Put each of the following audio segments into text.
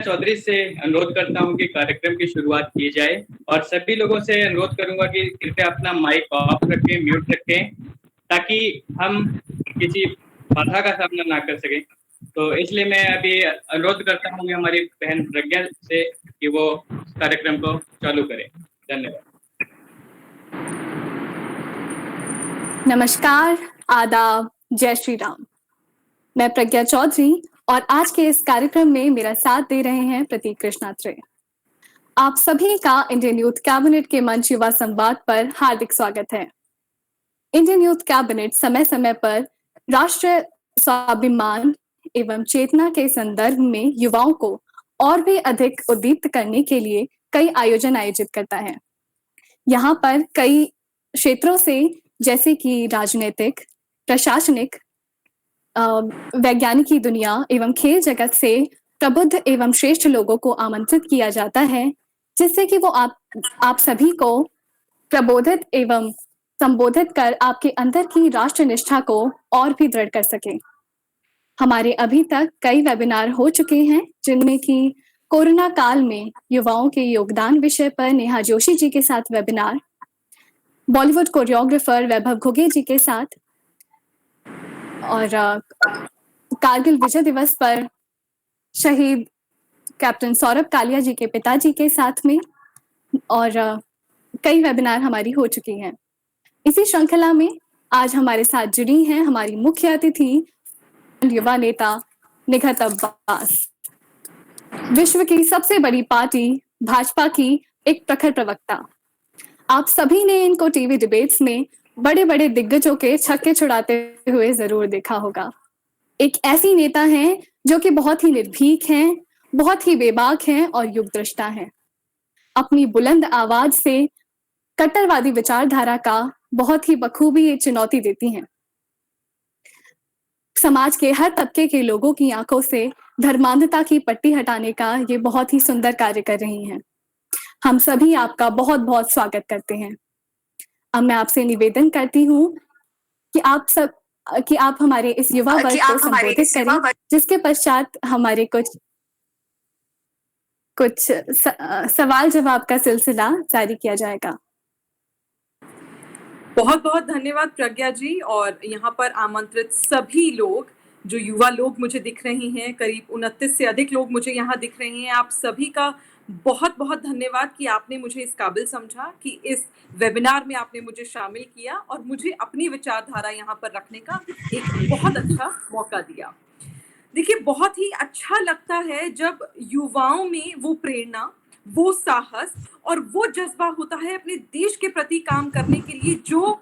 चौधरी से अनुरोध करता हूं कि कार्यक्रम की शुरुआत की जाए और सभी लोगों से अनुरोध करूंगा कि कृपया अपना माइक ऑफ रखें, म्यूट रखें, ताकि हम किसी बाधा का सामना ना कर सकें। तो इसलिए मैं अभी अनुरोध करता हूं कि हमारी बहन प्रज्ञा से कि वो कार्यक्रम को चालू करें। धन्यवाद। नमस्कार, आदाब, जय श्री राम। मैं प्रज्ञा चौधरी और आज के इस कार्यक्रम में मेरा साथ दे रहे हैं प्रतीक कृष्णात्रे। आप सभी का इंडियन यूथ कैबिनेट के मंच युवा संवाद पर हार्दिक स्वागत है। इंडियन यूथ कैबिनेट समय समय पर राष्ट्रीय स्वाभिमान एवं चेतना के संदर्भ में युवाओं को और भी अधिक उद्दीप्त करने के लिए कई आयोजन आयोजित करता है। यहाँ पर कई क्षेत्रों से जैसे कि राजनीतिक, प्रशासनिक, वैज्ञानिक की दुनिया एवं खेल जगत से प्रबुद्ध एवं श्रेष्ठ लोगों को आमंत्रित किया जाता है, जिससे कि वो आप सभी को प्रबोधित एवं संबोधित कर आपके अंदर की राष्ट्र निष्ठा को और भी दृढ़ कर सके। हमारे अभी तक कई वेबिनार हो चुके हैं, जिनमें कि कोरोना काल में युवाओं के योगदान विषय पर नेहा जोशी जी के साथ वेबिनार, बॉलीवुड कोरियोग्राफर वैभव घुगे जी के साथ, और कारगिल विजय दिवस पर शहीद कैप्टन सौरभ कालिया जी के पिताजी के साथ में, और कई वेबिनार हमारी हो चुकी हैं। इसी श्रृंखला में आज हमारे साथ जुड़ी हैं हमारी मुख्य अतिथि युवा नेता निघत अब्बास, विश्व की सबसे बड़ी पार्टी भाजपा की एक प्रखर प्रवक्ता। आप सभी ने इनको टीवी डिबेट्स में बड़े बड़े दिग्गजों के छक्के छुड़ाते हुए जरूर देखा होगा। एक ऐसी नेता हैं जो कि बहुत ही निर्भीक हैं, बहुत ही बेबाक हैं और युगदृष्टा हैं। अपनी बुलंद आवाज से कट्टरवादी विचारधारा का बहुत ही बखूबी ये चुनौती देती हैं। समाज के हर तबके के लोगों की आंखों से धर्मांधता की पट्टी हटाने का ये बहुत ही सुंदर कार्य कर रही हैं। हम सभी आपका बहुत बहुत स्वागत करते हैं। अब मैं आपसे निवेदन करती हूँ कि आप हमारे इस युवा वर्ग को संबोधित करें, जिसके पश्चात हमारे कुछ सवाल जवाब का सिलसिला जारी किया जाएगा। बहुत बहुत धन्यवाद प्रज्ञा जी, और यहाँ पर आमंत्रित सभी लोग, जो युवा लोग मुझे दिख रहे हैं, करीब 29 से अधिक लोग मुझे यहाँ दिख रहे हैं। आप सभी का बहुत बहुत धन्यवाद कि आपने मुझे इस काबिल समझा, कि इस वेबिनार में आपने मुझे शामिल किया और मुझे अपनी विचारधारा यहाँ पर रखने का एक बहुत अच्छा मौका दिया। देखिए, बहुत ही अच्छा लगता है जब युवाओं में वो प्रेरणा, वो साहस और वो जज्बा होता है अपने देश के प्रति काम करने के लिए, जो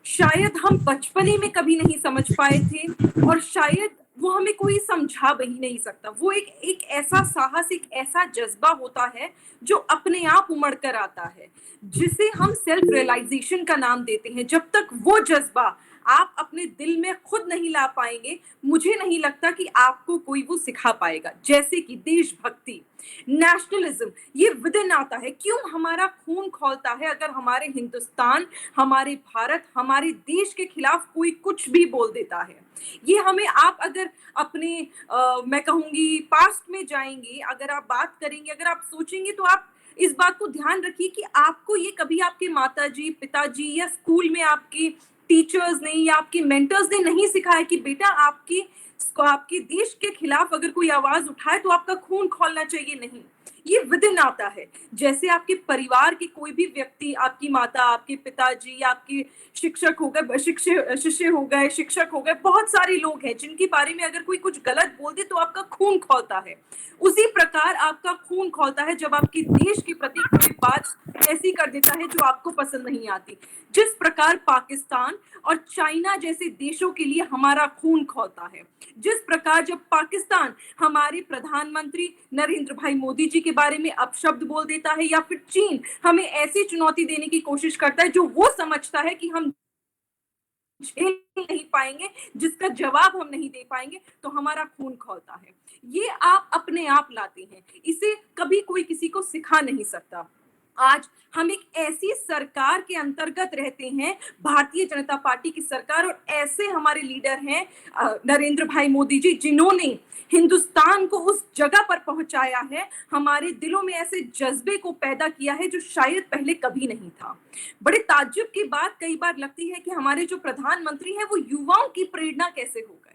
शायद हम बचपने में कभी नहीं समझ पाए थे और शायद वो हमें कोई समझा भी नहीं सकता। वो एक ऐसा साहस, एक ऐसा जज्बा होता है जो अपने आप उमड़ कर आता है, जिसे हम सेल्फ रियलाइजेशन का नाम देते हैं। जब तक वो जज्बा आप अपने दिल में खुद नहीं ला पाएंगे, मुझे नहीं लगता कि आपको कोई वो सिखा पाएगा। जैसे कि देशभक्ति, नेशनलिज्म, ये विदिन आता है। क्यों हमारा खून खौलता है अगर हमारे हिंदुस्तान, हमारे भारत, हमारे देश के खिलाफ कोई कुछ भी बोल देता है। ये हमें, आप अगर अपने मैं कहूंगी पास्ट में जाएंगे, अगर आप बात करेंगे, अगर आप सोचेंगे, तो आप इस बात को ध्यान रखिए कि आपको ये कभी आपके माताजी, पिताजी या स्कूल में आपकी टीचर्स ने या आपके मेंटर्स ने नहीं सिखाया कि बेटा आपके देश के खिलाफ अगर कोई आवाज उठाए तो आपका खून खौलना चाहिए। नहीं, ये विदिन आता है। जैसे आपके परिवार के कोई भी व्यक्ति, आपकी माता, आपके पिताजी, आपके शिक्षक हो गए, शिष्य हो गए, शिक्षक हो गए, बहुत सारे लोग हैं जिनके बारे में अगर कोई कुछ गलत बोल दे तो आपका खून खौलता है। उसी प्रकार आपका खून खौलता है जब आपके देश के प्रति कोई बात ऐसी कर देता है जो आपको पसंद नहीं आती। जिस प्रकार पाकिस्तान और चाइना जैसे देशों के लिए हमारा खून खौलता है, जिस प्रकार जब पाकिस्तान हमारे प्रधानमंत्री नरेंद्र भाई मोदी जी के बारे में अपशब्द बोल देता है, या फिर चीन हमें ऐसी चुनौती देने की कोशिश करता है जो वो समझता है कि हम झेल नहीं पाएंगे, जिसका जवाब हम नहीं दे पाएंगे, तो हमारा खून खौलता है। ये आप अपने आप लाते हैं, इसे कभी कोई किसी को सिखा नहीं सकता। आज हम एक ऐसी सरकार के अंतर्गत रहते हैं, भारतीय जनता पार्टी की सरकार, और ऐसे हमारे लीडर हैं नरेंद्र भाई मोदी जी, जिन्होंने हिंदुस्तान को उस जगह पर पहुंचाया है, हमारे दिलों में ऐसे जज्बे को पैदा किया है जो शायद पहले कभी नहीं था। बड़े ताज्जुब की बात कई बार लगती है कि हमारे जो प्रधानमंत्री हैं वो युवाओं की प्रेरणा कैसे हो गए,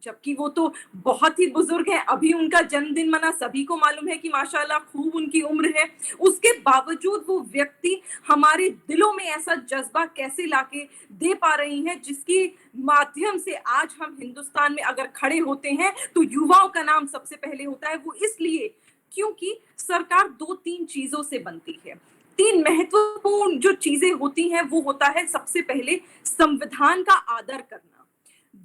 जबकि वो तो बहुत ही बुजुर्ग हैं। अभी उनका जन्मदिन मना, सभी को मालूम है कि माशाल्लाह खूब उनकी उम्र है, उसके बावजूद वो व्यक्ति हमारे दिलों में ऐसा जज्बा कैसे लाके दे पा रही हैं, जिसकी माध्यम से आज हम हिंदुस्तान में अगर खड़े होते हैं तो युवाओं का नाम सबसे पहले होता है। वो इसलिए क्योंकि सरकार दो तीन चीजों से बनती है। तीन महत्वपूर्ण जो चीजें होती हैं वो होता है, सबसे पहले संविधान का आदर करना,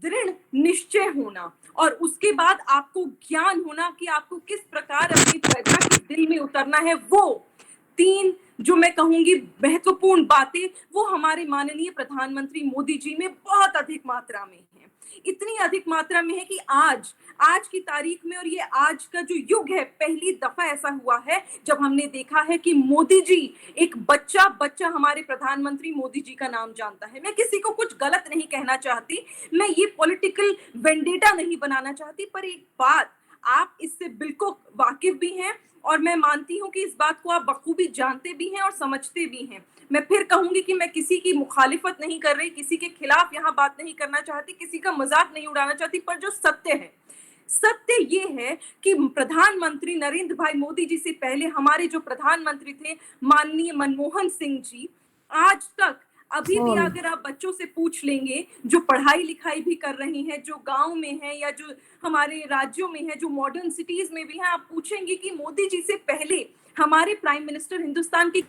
दृढ़ निश्चय होना, और उसके बाद आपको ज्ञान होना कि आपको किस प्रकार अपनी प्रजा के दिल में उतरना है। वो तीन जो मैं कहूंगी महत्वपूर्ण बातें, वो हमारे माननीय प्रधानमंत्री मोदी जी में बहुत अधिक मात्रा में है। इतनी अधिक मात्रा में है कि आज की तारीख में, और ये आज का जो युग है, पहली दफा ऐसा हुआ है जब हमने देखा है कि मोदी जी, एक बच्चा हमारे प्रधानमंत्री मोदी जी का नाम जानता है। मैं किसी को कुछ गलत नहीं कहना चाहती, मैं ये पॉलिटिकल वेंडेटा नहीं बनाना चाहती, पर एक बात आप इससे बिल्कुल वाकिफ भी हैं, और मैं मानती हूं कि इस बात को आप बखूबी जानते भी हैं और समझते भी हैं। मैं फिर कहूंगी कि मैं किसी की मुखालिफत नहीं कर रही, किसी के खिलाफ यहाँ बात नहीं करना चाहती, किसी का मजाक नहीं उड़ाना चाहती, पर जो सत्य है, सत्य ये है कि प्रधानमंत्री नरेंद्र भाई मोदी जी से पहले हमारे जो प्रधानमंत्री थे माननीय मनमोहन सिंह जी, आज तक अभी भी अगर आप बच्चों से पूछ लेंगे जो पढ़ाई लिखाई भी कर रही हैं, जो गांव में हैं या जो हमारे राज्यों में हैं, जो मॉडर्न सिटीज में भी हैं, आप पूछेंगे कि मोदी जी से पहले हमारे प्राइम मिनिस्टर हिंदुस्तान की,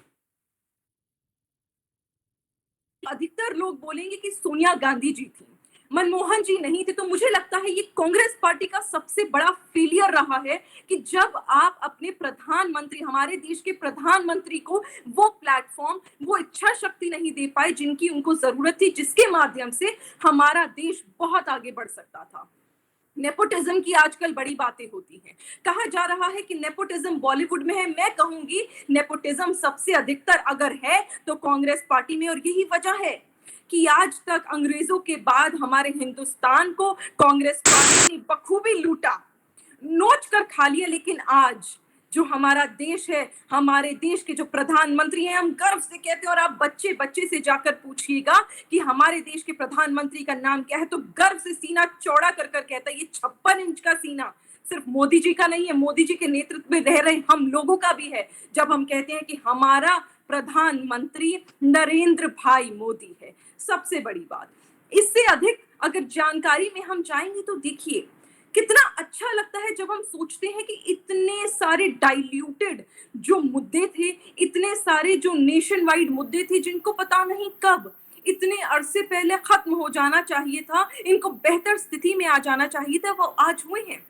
अधिकतर लोग बोलेंगे कि सोनिया गांधी जी थी, मनमोहन जी नहीं थे। तो मुझे लगता है ये कांग्रेस पार्टी का सबसे बड़ा फेलियर रहा है कि जब आप अपने प्रधानमंत्री, हमारे देश के प्रधानमंत्री को वो प्लेटफॉर्म, वो इच्छा शक्ति नहीं दे पाए जिनकी उनको जरूरत थी, जिसके माध्यम से हमारा देश बहुत आगे बढ़ सकता था। नेपोटिज्म की आजकल बड़ी बातें होती हैं, कहा जा रहा है कि नेपोटिज्म बॉलीवुड में है। मैं कहूंगी नेपोटिज्म सबसे अधिकतर अगर है तो कांग्रेस पार्टी में, और यही वजह है कि आज तक अंग्रेजों के बाद हमारे हिंदुस्तान को कांग्रेस पार्टी ने बखूबी लूटा, नोच कर खा लिया। लेकिन आज जो हमारा देश है, हमारे देश के जो प्रधानमंत्री हैं, हम गर्व से कहते हैं, और आप बच्चे बच्चे से जाकर पूछिएगा कि हमारे देश के प्रधानमंत्री का नाम क्या है, तो गर्व से सीना चौड़ा कर कर कहता है। ये 56 इंच का सीना सिर्फ मोदी जी का नहीं है, मोदी जी के नेतृत्व में रह रहे हम लोगों का भी है, जब हम कहते हैं कि हमारा प्रधानमंत्री नरेंद्र भाई मोदी है। सबसे बड़ी बात, इससे अधिक अगर जानकारी में हम जाएंगे तो देखिए कितना अच्छा लगता है जब हम सोचते हैं कि इतने सारे डाइल्यूटेड जो मुद्दे थे, इतने सारे जो नेशन वाइड मुद्दे थे, जिनको पता नहीं कब इतने अरसे पहले खत्म हो जाना चाहिए था, इनको बेहतर स्थिति में आ जाना चाहिए था, वो आज हुए हैं।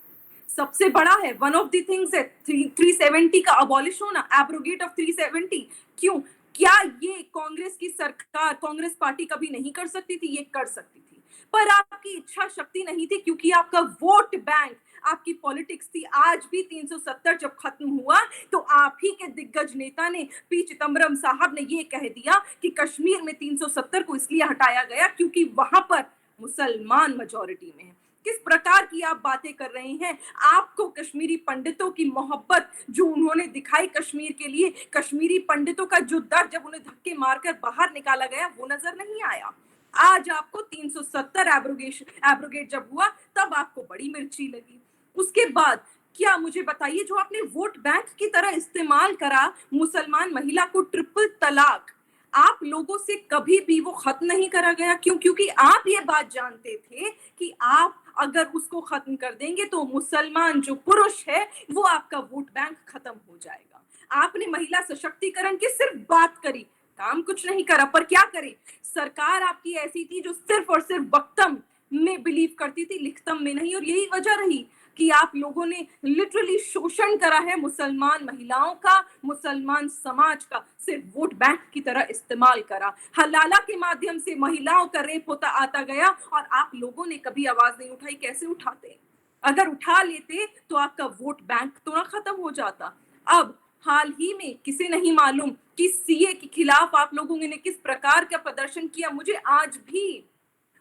सबसे बड़ा है, वन ऑफ द थिंग्स है 370 का अबॉलिश होना, एब्रोगेट ऑफ 370। क्यों? क्या ये कांग्रेस की सरकार, कांग्रेस पार्टी कभी नहीं कर सकती थी? ये कर सकती थी, पर आपकी इच्छा शक्ति नहीं थी, क्योंकि आपका वोट बैंक, आपकी पॉलिटिक्स थी। आज भी 370 जब खत्म हुआ तो आप ही के दिग्गज नेता ने, पी चिदम्बरम साहब ने ये कह दिया कि कश्मीर में 370 को इसलिए हटाया गया क्योंकि वहां पर मुसलमान मेजॉरिटी में है। किस प्रकार की आप बातें कर रहे हैं? आपको कश्मीरी पंडितों की मोहब्बत जो उन्होंने दिखाई कश्मीर के लिए, कश्मीरी पंडितों का जो दर्द जब उन्हें धक्के मारकर बाहर निकाला गया, वो नजर नहीं आया। आज आपको 370 एब्रोगेट जब हुआ तब आपको बड़ी मिर्ची लगी। उसके बाद क्या मुझे बताइए, जो आपने वोट बैंक की तरह इस्तेमाल करा मुसलमान महिला को, ट्रिपल तलाक, आप लोगों से कभी भी वो खत्म नहीं करा गया। क्यों? क्योंकि आप ये बात जानते थे कि आप अगर उसको खत्म कर देंगे तो मुसलमान जो पुरुष है वो आपका वोट बैंक खत्म हो जाएगा। आपने महिला सशक्तिकरण की सिर्फ बात करी, काम कुछ नहीं करा। पर क्या करे, सरकार आपकी ऐसी थी जो सिर्फ और सिर्फ वक्तम में बिलीव करती थी, लिखतम में नहीं। और यही वजह रही कि आप लोगों ने लिटरली शोषण करा है मुसलमान महिलाओं का, मुसलमान समाज का, सिर्फ वोट बैंक की तरह इस्तेमाल करा। हलाला के माध्यम से महिलाओं का रेप होता आता गया और आप लोगों ने कभी आवाज नहीं उठाई। कैसे उठाते? अगर उठा लेते तो आपका वोट बैंक तो ना खत्म हो जाता। अब हाल ही में किसे नहीं मालूम कि सीए के खिलाफ आप लोगों ने किस प्रकार का प्रदर्शन किया, मुझे आज भी।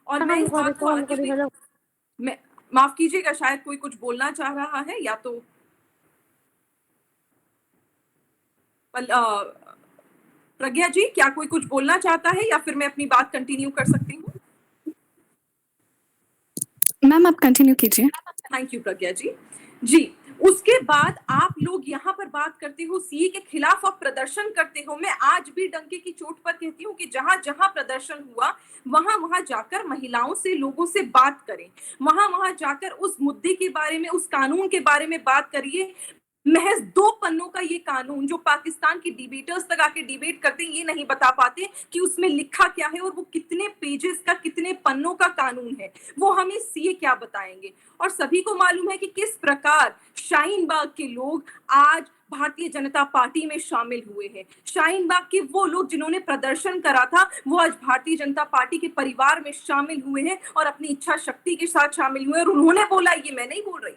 और मैं इस बात को आगे भी, मैं माफ कीजिएगा, शायद कोई कुछ बोलना चाह रहा है, या तो प्रज्ञा जी क्या कोई कुछ बोलना चाहता है, या फिर मैं अपनी बात कंटिन्यू कर सकती हूँ? मैम आप कंटिन्यू कीजिए। थैंक यू प्रज्ञा जी। जी, उसके बाद आप लोग यहाँ पर बात करते हो सीए के खिलाफ, आप प्रदर्शन करते हो। मैं आज भी डंके की चोट पर कहती हूँ कि जहां जहां प्रदर्शन हुआ वहां वहां जाकर महिलाओं से, लोगों से बात करें, वहां वहां जाकर उस मुद्दे के बारे में, उस कानून के बारे में बात करिए। महज 2 पन्नों का ये कानून जो पाकिस्तान के डिबेटर्स तक आके डिबेट करते हैं, ये नहीं बता पाते कि उसमें लिखा क्या है और वो कितने पेजेस का, कितने पन्नों का कानून है, वो हमें सीए क्या बताएंगे। और सभी को मालूम है कि किस प्रकार शाहीन बाग के लोग आज भारतीय जनता पार्टी में शामिल हुए हैं। शाहीन बाग के वो लोग जिन्होंने प्रदर्शन करा था, वो आज भारतीय जनता पार्टी के परिवार में शामिल हुए हैं और अपनी इच्छा शक्ति के साथ शामिल हुए। और उन्होंने बोला, ये मैं नहीं बोल रही,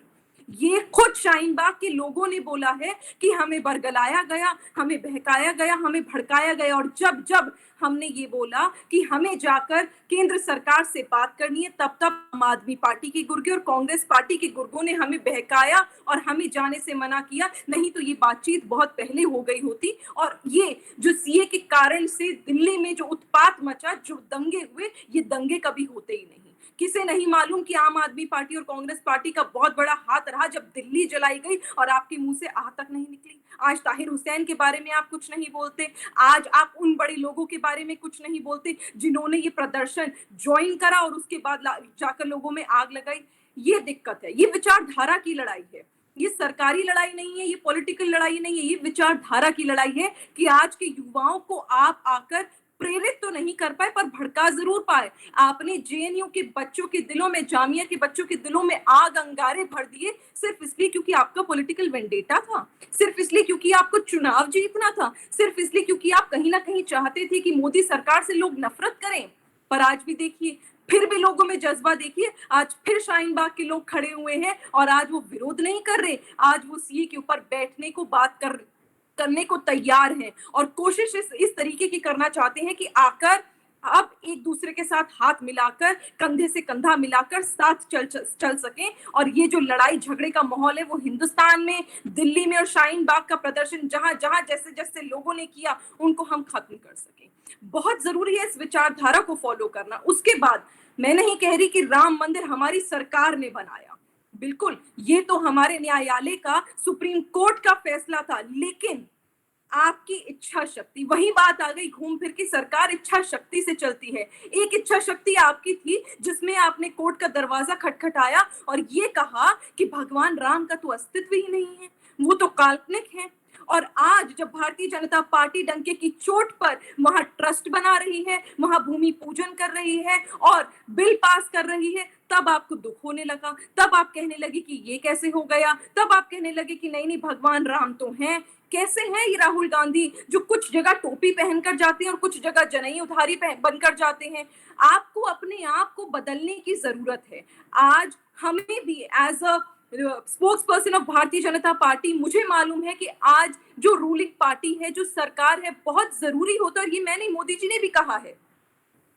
ये खुद शाहीन बाग के लोगों ने बोला है कि हमें बरगलाया गया, हमें बहकाया गया, हमें भड़काया गया। और जब जब हमने ये बोला कि हमें जाकर केंद्र सरकार से बात करनी है, तब तब आम आदमी पार्टी के गुर्गे और कांग्रेस पार्टी के गुर्गों ने हमें बहकाया और हमें जाने से मना किया। नहीं तो ये बातचीत बहुत पहले हो गई होती। और ये जो सीए के कारण से दिल्ली में जो उत्पात मचा, जो दंगे हुए, ये दंगे कभी होते ही नहीं। किसे नहीं मालूम कि आम आदमी पार्टी और कांग्रेस पार्टी का बहुत बड़ा हाथ रहा जब दिल्ली जलाई गई और आपके मुंह से आह तक नहीं निकली। आज ताहिर हुसैन के बारे में आप कुछ नहीं बोलते, आज आप उन बड़े लोगों के बारे में कुछ नहीं बोलते जिन्होंने ये प्रदर्शन ज्वाइन करा और उसके बाद जाकर लोगों में आग लगाई। ये दिक्कत है, ये विचारधारा की लड़ाई है, ये सरकारी लड़ाई नहीं है, ये पॉलिटिकल लड़ाई नहीं है, ये विचारधारा की लड़ाई है कि आज के युवाओं को आप आकर प्रेरित तो नहीं कर पाए पर भड़का जरूर पाए। आपने जेएनयू के बच्चों के दिलों में, जामिया के बच्चों के दिलों में आग अंगारे भर दिए, सिर्फ इसलिए क्योंकि आपका पॉलिटिकल वेंडेटा था, सिर्फ इसलिए क्योंकि आपको चुनाव जीतना था, सिर्फ इसलिए क्योंकि आप कहीं ना कहीं चाहते थे कि मोदी सरकार से लोग नफरत करें। पर आज भी देखिए, फिर भी लोगों में जज्बा देखिए, आज फिर शाहीन बाग के लोग खड़े हुए हैं और आज वो विरोध नहीं कर रहे, आज वो सीए के ऊपर बैठने को बात करने को तैयार हैं और कोशिश इस तरीके की करना चाहते हैं कि आकर अब एक दूसरे के साथ हाथ मिलाकर, कंधे से कंधा मिलाकर साथ चल सकें। और ये जो लड़ाई झगड़े का माहौल है वो हिंदुस्तान में, दिल्ली में और शाहीन बाग का प्रदर्शन जहां जहां जैसे जैसे लोगों ने किया, उनको हम खत्म कर सकें। बहुत जरूरी है इस विचारधारा को फॉलो करना। उसके बाद मैं नहीं कह रही कि राम मंदिर हमारी सरकार ने बनाया, बिल्कुल ये तो हमारे न्यायालय का, सुप्रीम कोर्ट का फैसला था, लेकिन आपकी इच्छा शक्ति, वही बात आ गई घूम फिर के, सरकार इच्छा शक्ति से चलती है। एक इच्छा शक्ति आपकी थी जिसमें आपने कोर्ट का दरवाजा खटखटाया और ये कहा कि भगवान राम का तो अस्तित्व ही नहीं है, वो तो काल्पनिक है। और आज जब भारतीय जनता पार्टी डंके की चोट पर वहां ट्रस्ट बना रही है, वहां भूमि पूजन कर रही है और बिल पास कर रही है, तब आपको दुख होने लगा, तब आप कहने लगे कि ये कैसे हो गया, तब आप कहने लगे कि नहीं नहीं भगवान राम तो हैं। कैसे हैं ये राहुल गांधी जो कुछ जगह टोपी पहनकर जाते हैं और कुछ जगह जनई उधारी बनकर जाते हैं। आपको अपने आप को बदलने की जरूरत है। आज हमें भी as a spokesperson of Bharatiya Janata party, मुझे मालूम है कि आज जो रूलिंग पार्टी है, जो सरकार है, बहुत जरूरी होता है, और ये मैंने, मोदी जी ने भी कहा है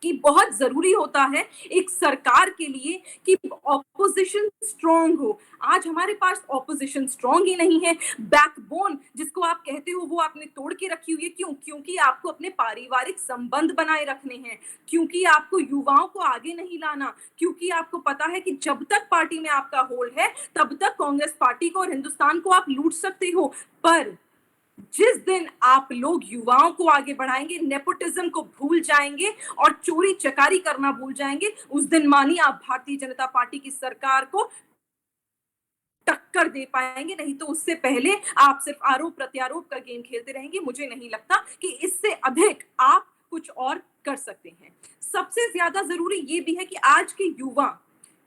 कि बहुत जरूरी होता है एक सरकार के लिए कि ऑपोजिशन स्ट्रांग हो। आज हमारे पास ऑपोजिशन स्ट्रांग ही नहीं है। बैकबोन जिसको आप कहते हो वो आपने तोड़ के रखी हुई है। क्यों? क्योंकि आपको अपने पारिवारिक संबंध बनाए रखने हैं, क्योंकि आपको युवाओं को आगे नहीं लाना, क्योंकि आपको पता है कि जब तक पार्टी में आपका होल्ड है तब तक कांग्रेस पार्टी को और हिंदुस्तान को आप लूट सकते हो। पर जिस दिन आप लोग युवाओं को आगे बढ़ाएंगे, नेपोटिज्म को भूल जाएंगे और चोरी चकारी करना भूल जाएंगे, उस दिन मानिए आप भारतीय जनता पार्टी की सरकार को टक्कर दे पाएंगे। नहीं तो उससे पहले आप सिर्फ आरोप प्रत्यारोप का गेम खेलते रहेंगे। मुझे नहीं लगता कि इससे अधिक आप कुछ और कर सकते हैं। सबसे ज्यादा जरूरी ये भी है कि आज के युवा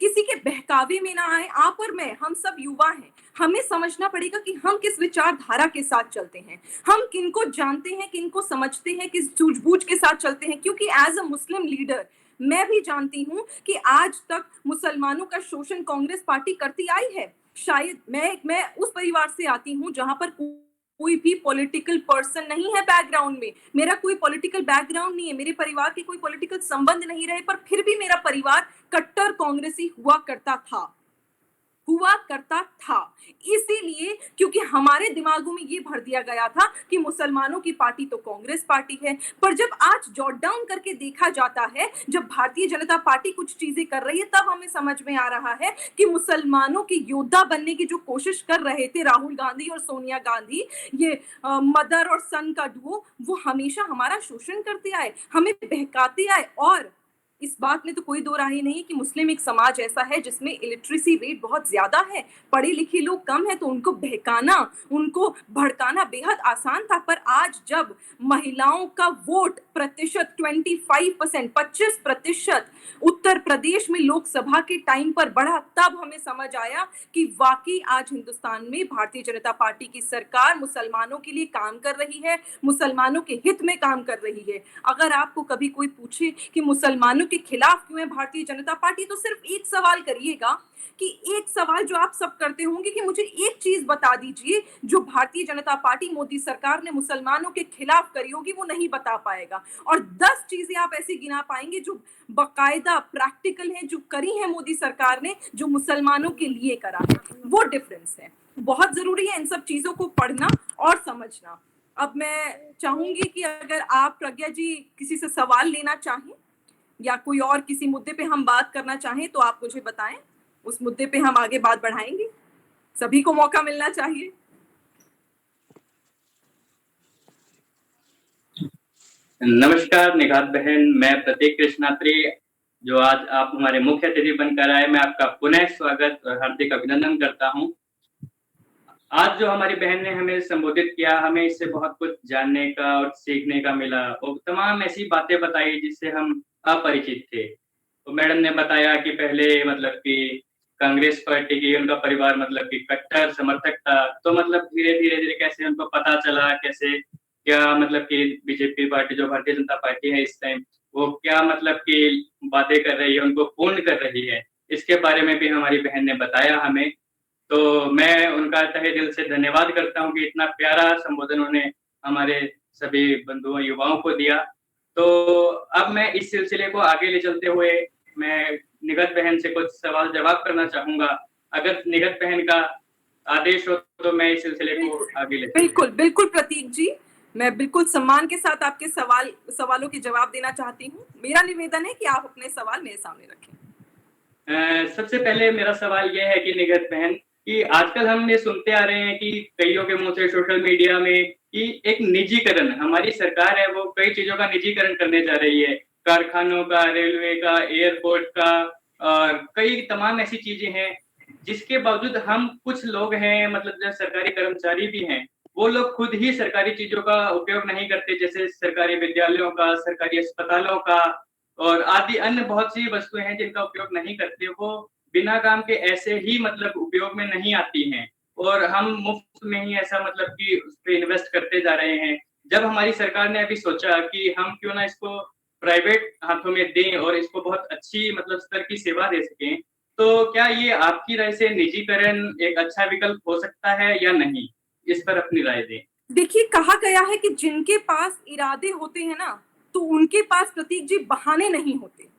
किसी के बहकावे में ना आए। आप और मैं, हम सब युवा हैं, हमें समझना पड़ेगा कि हम किस विचारधारा के साथ चलते हैं, हम किनको जानते हैं, किनको समझते हैं, किस सूझबूझ के साथ चलते हैं। क्योंकि एज अ मुस्लिम लीडर मैं भी जानती हूं कि आज तक मुसलमानों का शोषण कांग्रेस पार्टी करती आई है। शायद मैं उस परिवार से आती हूं जहां पर कोई भी पॉलिटिकल पर्सन नहीं है बैकग्राउंड में, मेरा कोई पॉलिटिकल बैकग्राउंड नहीं है, मेरे परिवार के कोई पॉलिटिकल संबंध नहीं रहे, पर फिर भी मेरा परिवार कट्टर कांग्रेसी हुआ करता था। इसीलिए क्योंकि हमारे दिमागों में ये भर दिया गया था कि मुसलमानों की पार्टी तो कांग्रेस पार्टी है। पर जब आज जॉट डाउन करके देखा जाता है, जब भारतीय जनता पार्टी कुछ चीजें कर रही है, तब हमें समझ में आ रहा है कि मुसलमानों के योद्धा बनने की जो कोशिश कर रहे थे राहुल गांधी और सोनिया गांधी, ये मदर और सन का डुओ, वो हमेशा हमारा शोषण करते आए, हमें बहकाते आए। और इस बात में तो कोई दो राय नहीं कि मुस्लिम एक समाज ऐसा है जिसमें इलिटरेसी रेट बहुत ज्यादा है, पढ़े लिखे लोग कम है, तो उनको बहकाना, उनको भड़काना बेहद आसान था। पर आज जब महिलाओं का वोट प्रतिशत 25% उत्तर प्रदेश में लोकसभा के टाइम पर बढ़ा, तब हमें समझ आया कि वाकई आज हिंदुस्तान में भारतीय जनता पार्टी की सरकार मुसलमानों के लिए काम कर रही है, मुसलमानों के हित में काम कर रही है। अगर आपको कभी कोई पूछे कि मुसलमानों के खिलाफ क्यों है भारतीय जनता पार्टी, तो सिर्फ एक सवाल करिएगा, कि एक सवाल जो आप सब करते होंगे कि मुझे एक चीज बता दीजिए जो भारतीय जनता पार्टी, मोदी सरकार ने मुसलमानों के खिलाफ करी होगी, वो नहीं बता पाएगा। और 10 चीजें आप ऐसी गिना पाएंगे जो बाकायदा प्रैक्टिकल है, जो करी है मोदी सरकार ने, जो मुसलमानों के लिए करा है। वो डिफरेंस है। बहुत जरूरी है इन सब चीजों को पढ़ना और समझना। अब मैं चाहूंगी कि अगर आप प्रज्ञा जी किसी से सवाल लेना चाहें या कोई और किसी मुद्दे पे हम बात करना चाहें तो आप मुझे बताएं, उस मुद्दे पे हम आगे बात बढ़ाएंगे। सभी को मौका मिलना चाहिए। नमस्कार निघात बहन, मैं प्रतीक कृष्णात्री, जो आज आप हमारे मुख्य अतिथि बनकर आए, मैं आपका पुनः स्वागत और हार्दिक अभिनंदन करता हूं। आज जो हमारी बहन ने हमें संबोधित किया, हमें इससे बहुत कुछ जानने का और सीखने का मिला और तमाम ऐसी बातें बताई जिससे हम अपरिचित थे। तो मैडम ने बताया कि पहले मतलब कि कांग्रेस पार्टी की उनका परिवार मतलब कि कट्टर समर्थक था, तो मतलब धीरे धीरे कैसे उनको पता चला, कैसे क्या मतलब कि बीजेपी पार्टी जो भारतीय जनता पार्टी है इस टाइम, वो क्या मतलब कि बातें कर रही है, उनको पूर्ण कर रही है, इसके बारे में भी हमारी बहन ने बताया हमें। तो मैं उनका तहे दिल से धन्यवाद करता हूँ कि इतना प्यारा संबोधन उन्होंने हमारे सभी बंधुओं युवाओं को दिया। तो अब मैं इस सिलसिले को आगे ले चलते हुए मैं निगत बहन से कुछ सवाल जवाब करना चाहूंगा। अगर निगत बहन का आदेश हो तो मैं इस सिलसिले को आगे ले बिल्कुल बिल्कुल प्रतीक जी, मैं बिल्कुल सम्मान के साथ आपके सवालों के जवाब देना चाहती हूँ। मेरा निवेदन है कि आप अपने सवाल मेरे सामने रखें। सबसे पहले मेरा सवाल यह है कि निगत बहन, कि आजकल हम ये सुनते आ रहे हैं कि कईयों के मुंह से सोशल मीडिया में कि एक निजीकरण, हमारी सरकार है वो कई चीजों का निजीकरण करने जा रही है, कारखानों का, रेलवे का, एयरपोर्ट का, और कई तमाम ऐसी चीजें हैं जिसके बावजूद हम कुछ लोग हैं, मतलब जो सरकारी कर्मचारी भी हैं, वो लोग खुद ही सरकारी चीजों का उपयोग नहीं करते, जैसे सरकारी विद्यालयों का, सरकारी अस्पतालों का और आदि अन्य बहुत सी वस्तुएं हैं जिनका उपयोग नहीं करते। वो बिना काम के ऐसे ही मतलब उपयोग में नहीं आती हैं और हम मुफ्त में ही ऐसा मतलब कि उस पे इन्वेस्ट करते जा रहे हैं। जब हमारी सरकार ने अभी सोचा कि हम क्यों ना इसको प्राइवेट हाथों में दें और इसको बहुत अच्छी मतलब स्तर की सेवा दे सकें, तो क्या ये आपकी राय से निजीकरण एक अच्छा विकल्प हो सकता है या नहीं? इस पर अपनी राय दें। देखिए, कहा गया है कि जिनके पास इरादे होते हैं ना, तो उनके पास प्रतीक जी बहाने नहीं होते।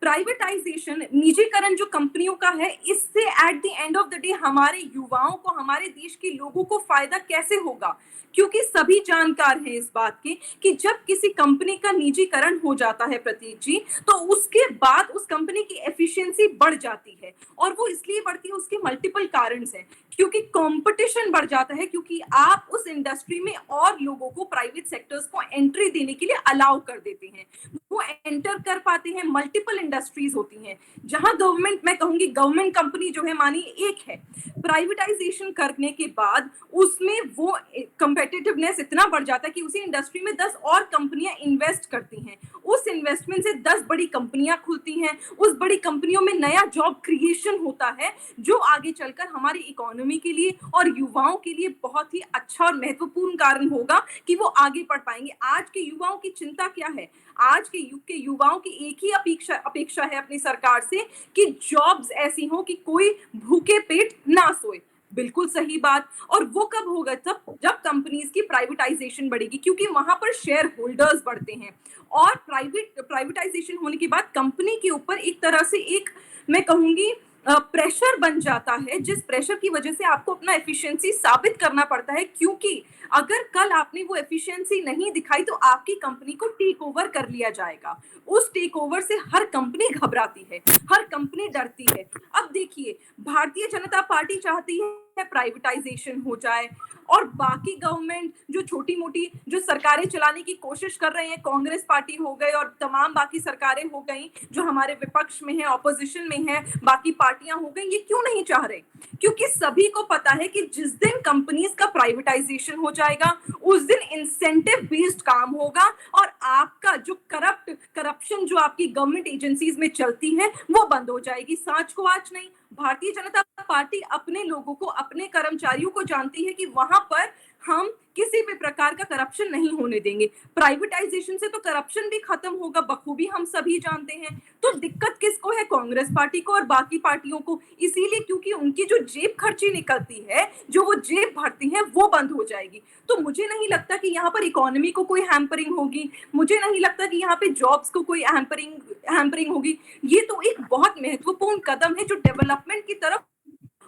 प्राइवेटाइजेशन, निजीकरण जो कंपनियों का है, इससे at the end of the day हमारे युवाओं को, हमारे देश के लोगों को फायदा कैसे होगा? क्योंकि सभी जानकार हैं इस बात के कि जब किसी कंपनी का निजीकरण हो जाता है प्रतीक जी, तो उसके बाद उस कंपनी की एफिशिएंसी बढ़ जाती है। और वो इसलिए बढ़ती है, उसके मल्टीपल कारण हैं। क्योंकि कंपटीशन बढ़ जाता है, क्योंकि आप उस इंडस्ट्री में और लोगों को, प्राइवेट सेक्टर्स को एंट्री देने के लिए अलाउ कर देते हैं। वो एंटर कर पाते हैं, मल्टीपल इंडस्ट्रीज होती हैं। जहां गवर्नमेंट, मैं कहूंगी गवर्नमेंट कंपनी जो है मानिए एक है, प्राइवेटाइजेशन करने के बाद उसमें वो कंपेटिटिवनेस इतना बढ़ जाता है कि उसी इंडस्ट्री में 10 और कंपनियां इन्वेस्ट करती हैं। उस इन्वेस्टमेंट से 10 बड़ी कंपनियां खुलती हैं, उस बड़ी कंपनियों में नया जॉब क्रिएशन होता है, जो आगे चलकर हमारी इकोनॉमी के लिए और युवाओं के लिए बहुत ही अच्छा और महत्वपूर्ण कारण होगा कि वो आगे बढ़ पाएंगे। आज के युवाओं की चिंता क्या है? आज के युग के युवाओं की एक ही अपेक्षा है अपनी सरकार से कि जॉब्स ऐसी हो कि कोई भूखे पेट ना सोए। बिल्कुल सही बात। और वो कब होगा? तब जब कंपनीज की प्राइवेटाइजेशन बढ़ेगी, क्योंकि वहां पर शेयर होल्डर्स बढ़ते हैं और प्राइवेटाइजेशन होने के बाद कंपनी के ऊपर एक तरह से एक, मैं कहूंगी, प्रेशर बन जाता है, जिस प्रेशर की वजह से आपको अपना एफिशिएंसी साबित करना पड़ता है, क्योंकि अगर कल आपने वो एफिशिएंसी नहीं दिखाई तो आपकी कंपनी को टेक ओवर कर लिया जाएगा। उस टेक ओवर से हर कंपनी घबराती है, हर कंपनी डरती है। अब देखिए, भारतीय जनता पार्टी चाहती है प्राइवेटाइजेशन हो जाए और बाकी गवर्नमेंट जो छोटी मोटी जो सरकारें चलाने की कोशिश कर रहे हैं, कांग्रेस पार्टी हो गई और तमाम बाकी सरकारें हो गई जो हमारे विपक्ष में है, ऑपोजिशन में है, बाकी पार्टियां हो गई, ये क्यों नहीं चाह रहे? क्योंकि सभी को पता है कि जिस दिन कंपनीज का प्राइवेटाइजेशन हो जाएगा उस दिन इंसेंटिव बेस्ड काम होगा और आपका जो करप्शन जो आपकी गवर्नमेंट एजेंसीज में चलती है वो बंद हो जाएगी। सांच को आज नहीं, भारतीय जनता पार्टी अपने लोगों को, अपने कर्मचारियों को जानती है कि वहां पर हम किसी भी प्रकार का करप्शन नहीं होने देंगे। प्राइवेटाइजेशन से तो करप्शन भी खत्म होगा, बखूबी हम सभी जानते हैं। तो दिक्कत किसको है? कांग्रेस पार्टी को और बाकी पार्टियों को। इसीलिए क्योंकि उनकी जो जेब खर्ची निकलती है, जो वो जेब भरती है, वो बंद हो जाएगी। तो मुझे नहीं लगता कि यहाँ पर इकोनॉमी को कोई हैम्परिंग होगी, मुझे नहीं लगता कि यहाँ पे जॉब्स को कोई हैम्परिंग होगी। ये तो एक बहुत महत्वपूर्ण कदम है जो डेवलपमेंट की तरफ,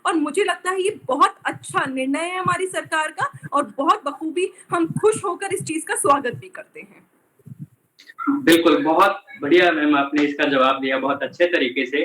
और मुझे लगता है ये बहुत अच्छा निर्णय है हमारी सरकार का और बहुत बखूबी हम खुश होकर इस चीज का स्वागत भी करते हैं। बिल्कुल, बहुत बढ़िया मैम, आपने इसका जवाब दिया बहुत अच्छे तरीके से।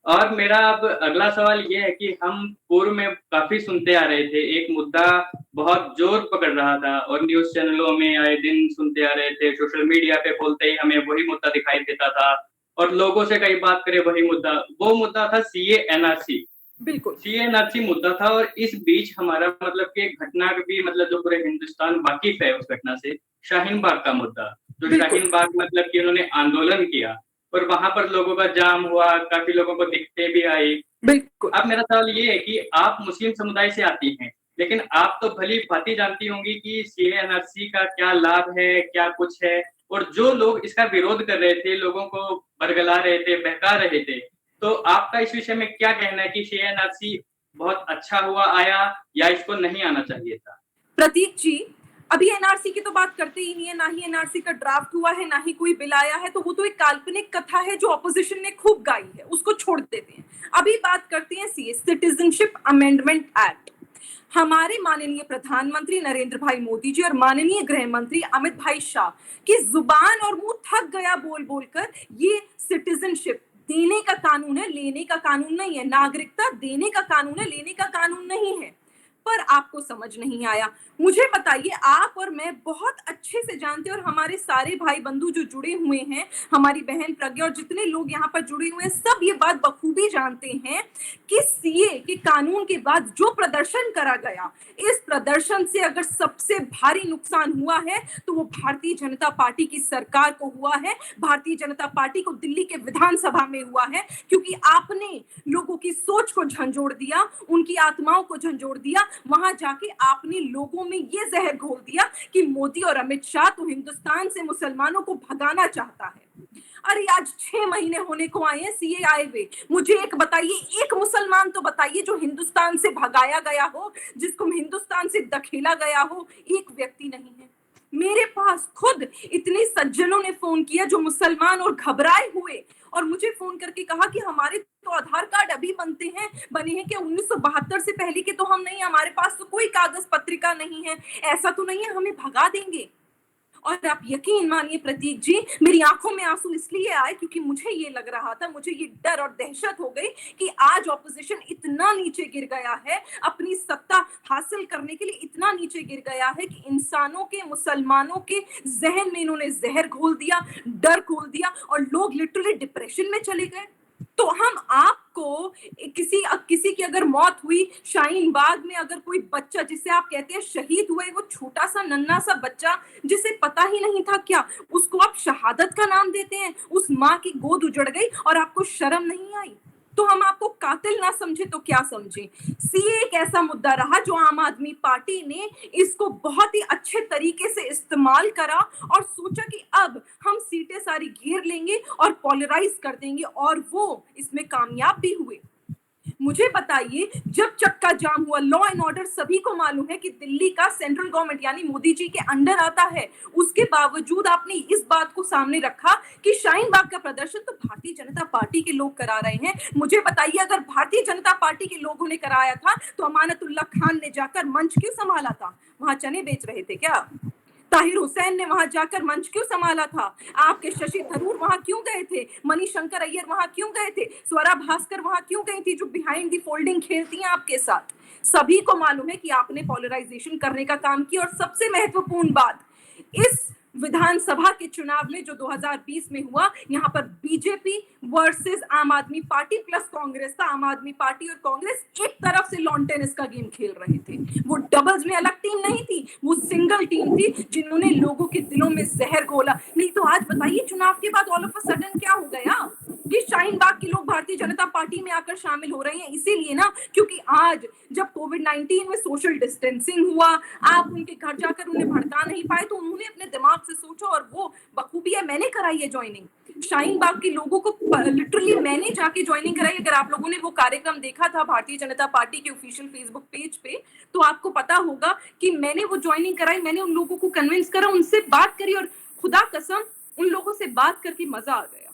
और मेरा अब अगला सवाल ये है कि हम पूर्व में काफी सुनते आ रहे थे, एक मुद्दा बहुत जोर पकड़ रहा था और न्यूज चैनलों में आए दिन सुनते आ रहे थे, सोशल मीडिया पे खोलते ही हमें वही मुद्दा दिखाई देता था और लोगों से कई बात करें वही मुद्दा, वो मुद्दा था सीए एनआरसी। बिल्कुल सीए एनआरसी मुद्दा था और इस बीच हमारा मतलब कि घटना भी, मतलब जो पूरे हिंदुस्तान वाकिफ है उस घटना से, शाहीन बाग का मुद्दा, जो शाहीन बाग मतलब कि उन्होंने आंदोलन किया और वहां पर लोगों का जाम हुआ, काफी लोगों को दिक्कतें भी आई। बिल्कुल। अब मेरा सवाल ये है कि आप मुस्लिम समुदाय से आती हैं, लेकिन आप तो भली भांति जानती होंगी कि सीए एनआरसी का क्या लाभ है, क्या कुछ है, और जो लोग इसका विरोध कर रहे थे, लोगों को बरगला रहे थे, बहका रहे थे, तो आपका इस विषय में क्या कहना है कि सीए एनआरसी बहुत अच्छा हुआ आया या इसको नहीं आना चाहिए था? प्रतीक जी, अभी एनआरसी की तो बात करते ही नहीं है, ना ही एनआरसी का ड्राफ्ट हुआ है, ना ही कोई बिल आया है, तो वो तो एक काल्पनिक कथा है जो ऑपोजिशन ने खूब गाई है, उसको छोड़ देते हैं। अभी बात करते हैं सीए, सिटीजनशिप अमेंडमेंट एक्ट। हमारे माननीय प्रधानमंत्री नरेंद्र भाई मोदी जी और माननीय गृह मंत्री अमित भाई शाह की जुबान और मुंह थक गया बोल बोलकर, ये सिटीजनशिप देने का कानून है, लेने का कानून नहीं है। नागरिकता देने का कानून है, लेने का कानून नहीं है। पर आपको समझ नहीं आया। मुझे बताइए, आप और मैं बहुत अच्छे से जानते हैं और हमारे सारे भाई बंधु जो जुड़े हुए हैं, हमारी बहन प्रज्ञा और जितने लोग यहाँ पर जुड़े हुए हैं, सब ये बात बखूबी जानते हैं कि सीए के कानून के बाद जो प्रदर्शन करा गया, इस प्रदर्शन से अगर सबसे भारी नुकसान हुआ है तो वो भारतीय जनता पार्टी की सरकार को हुआ है, भारतीय जनता पार्टी को दिल्ली के विधानसभा में हुआ है, क्योंकि आपने लोगों की सोच को झंझोड़ दिया, उनकी आत्माओं को झंझोड़ दिया। वहां जाके आपने लोगों में ये जहर घोल दिया कि मोदी और अमित शाह तो हिंदुस्तान से मुसलमानों को भगाना चाहता है। अरे आज 6 महीने होने को आए हैं सीए आए हुए, मुझे एक बताइए, एक मुसलमान तो बताइए जो हिंदुस्तान से भगाया गया हो, जिसको हिंदुस्तान से धकेला गया हो। एक व्यक्ति नहीं है। मेरे पास खुद इतने सज्जनों ने फोन किया जो मुसलमान और घबराए हुए, और मुझे फोन करके कहा कि हमारे तो आधार कार्ड अभी बने हैं कि 1972 से पहले के तो हम नहीं, हमारे पास तो कोई कागज पत्रिका नहीं है, ऐसा तो नहीं है हमें भगा देंगे। और आप यकीन मानिए प्रतीक जी, मेरी आंखों में आंसू इसलिए आए क्योंकि मुझे ये लग रहा था, मुझे ये डर और दहशत हो गई कि आज ऑपोजिशन इतना नीचे गिर गया है, अपनी सत्ता हासिल करने के लिए इतना नीचे गिर गया है कि इंसानों के, मुसलमानों के जहन में इन्होंने जहर घोल दिया, डर घोल दिया और लोग लिटरली डिप्रेशन में चले गए। तो हम आपको किसी की अगर मौत हुई शाहीन बाग में, अगर कोई बच्चा जिसे आप कहते हैं शहीद हुआ है, वो छोटा सा नन्हा सा बच्चा जिसे पता ही नहीं था क्या, उसको आप शहादत का नाम देते हैं। उस माँ की गोद उजड़ गई और आपको शर्म नहीं आई। तो हम आपको कातिल ना समझे तो क्या समझे? सीए एक ऐसा मुद्दा रहा जो आम आदमी पार्टी ने इसको बहुत ही अच्छे तरीके से इस्तेमाल करा और सोचा कि अब हम सीटें सारी घेर लेंगे और पॉलराइज कर देंगे, और वो इसमें कामयाब भी हुए। मुझे बताइए, जब चक्का जाम हुआ, लॉ एंड ऑर्डर सभी को मालूम है कि दिल्ली का सेंट्रल गवर्नमेंट यानी मोदी जी के अंडर आता है, उसके बावजूद आपने इस बात को सामने रखा कि शाहीन बाग का प्रदर्शन तो भारतीय जनता पार्टी के लोग करा रहे हैं। मुझे बताइए, अगर भारतीय जनता पार्टी के लोगों ने कराया था तो अमानतुल्लाह खान ने जाकर मंच क्यों संभाला था? वहां चने बेच रहे थे क्या? ताहिर हुसैन ने वहां जाकर मंच क्यों संभाला था? आपके शशि थरूर वहां क्यों गए थे? मणिशंकर अय्यर वहां क्यों गए थे? स्वरा भास्कर वहां क्यों गई थी, जो बिहाइंड दी फोल्डिंग खेलती हैं आपके साथ? सभी को मालूम है कि आपने पोलराइजेशन करने का काम किया। और सबसे महत्वपूर्ण बात, इस विधानसभा के चुनाव में जो 2020 में हुआ, यहाँ पर बीजेपी वर्सेस आम आदमी पार्टी प्लस कांग्रेस था। आम आदमी पार्टी और कांग्रेस एक तरफ से लॉन टेनिस का गेम खेल रहे थे। वो डबल्स में अलग टीम नहीं थी, वो सिंगल टीम थी जिन्होंने लोगों के दिलों में जहर घोला। नहीं तो आज बताइए, चुनाव के बाद ऑल ऑफ अ सडन क्या हो गया कि शाहीन बाग के लोग भारतीय जनता पार्टी में आकर शामिल हो रहे हैं? इसीलिए ना, क्योंकि आज जब कोविड-19 में सोशल डिस्टेंसिंग हुआ, आप उनके घर जाकर उन्हें भड़का नहीं पाए, तो उन्होंने अपने दिमाग से सोचा और वो बखूबी है, मैंने कराई है ज्वाइनिंग। शाहीन बाग के लोगों को लिटरली मैंने जाके ज्वाइनिंग कराई। अगर आप लोगों ने वो कार्यक्रम देखा था भारतीय जनता पार्टी के ऑफिशियल फेसबुक पेज पे, तो आपको पता होगा कि मैंने वो ज्वाइनिंग कराई, मैंने उन लोगों को कन्विंस करा, उनसे बात करी, और खुदा कसम उन लोगों से बात करके मजा आ गया,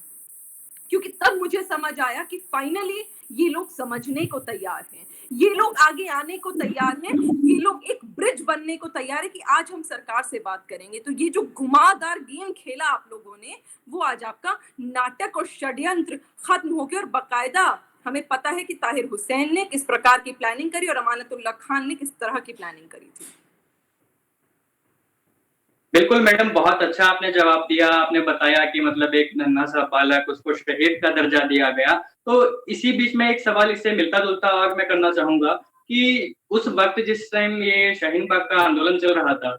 क्योंकि तब मुझे समझ आया कि फाइनली ये लोग समझने को तैयार हैं, ये लोग आगे आने को तैयार हैं, ये लोग एक ब्रिज बनने को तैयार है कि आज हम सरकार से बात करेंगे। तो ये जो घुमावदार गेम खेला आप लोगों ने, वो आज आपका नाटक और षड्यंत्र खत्म हो गया। और बाकायदा हमें पता है कि ताहिर हुसैन ने किस प्रकार की प्लानिंग करी और अमानतुल्लाह खान ने किस तरह की प्लानिंग करी थी। बिल्कुल मैडम, बहुत अच्छा आपने जवाब दिया। आपने बताया कि मतलब एक नन्हा सा बालक, उसको शहीद का दर्जा दिया गया। तो इसी बीच में एक सवाल इससे मिलता-जुलता और मैं करना चाहूँगा कि उस वक़्त जिस टाइम ये शाहीन बाग का आंदोलन चल रहा था,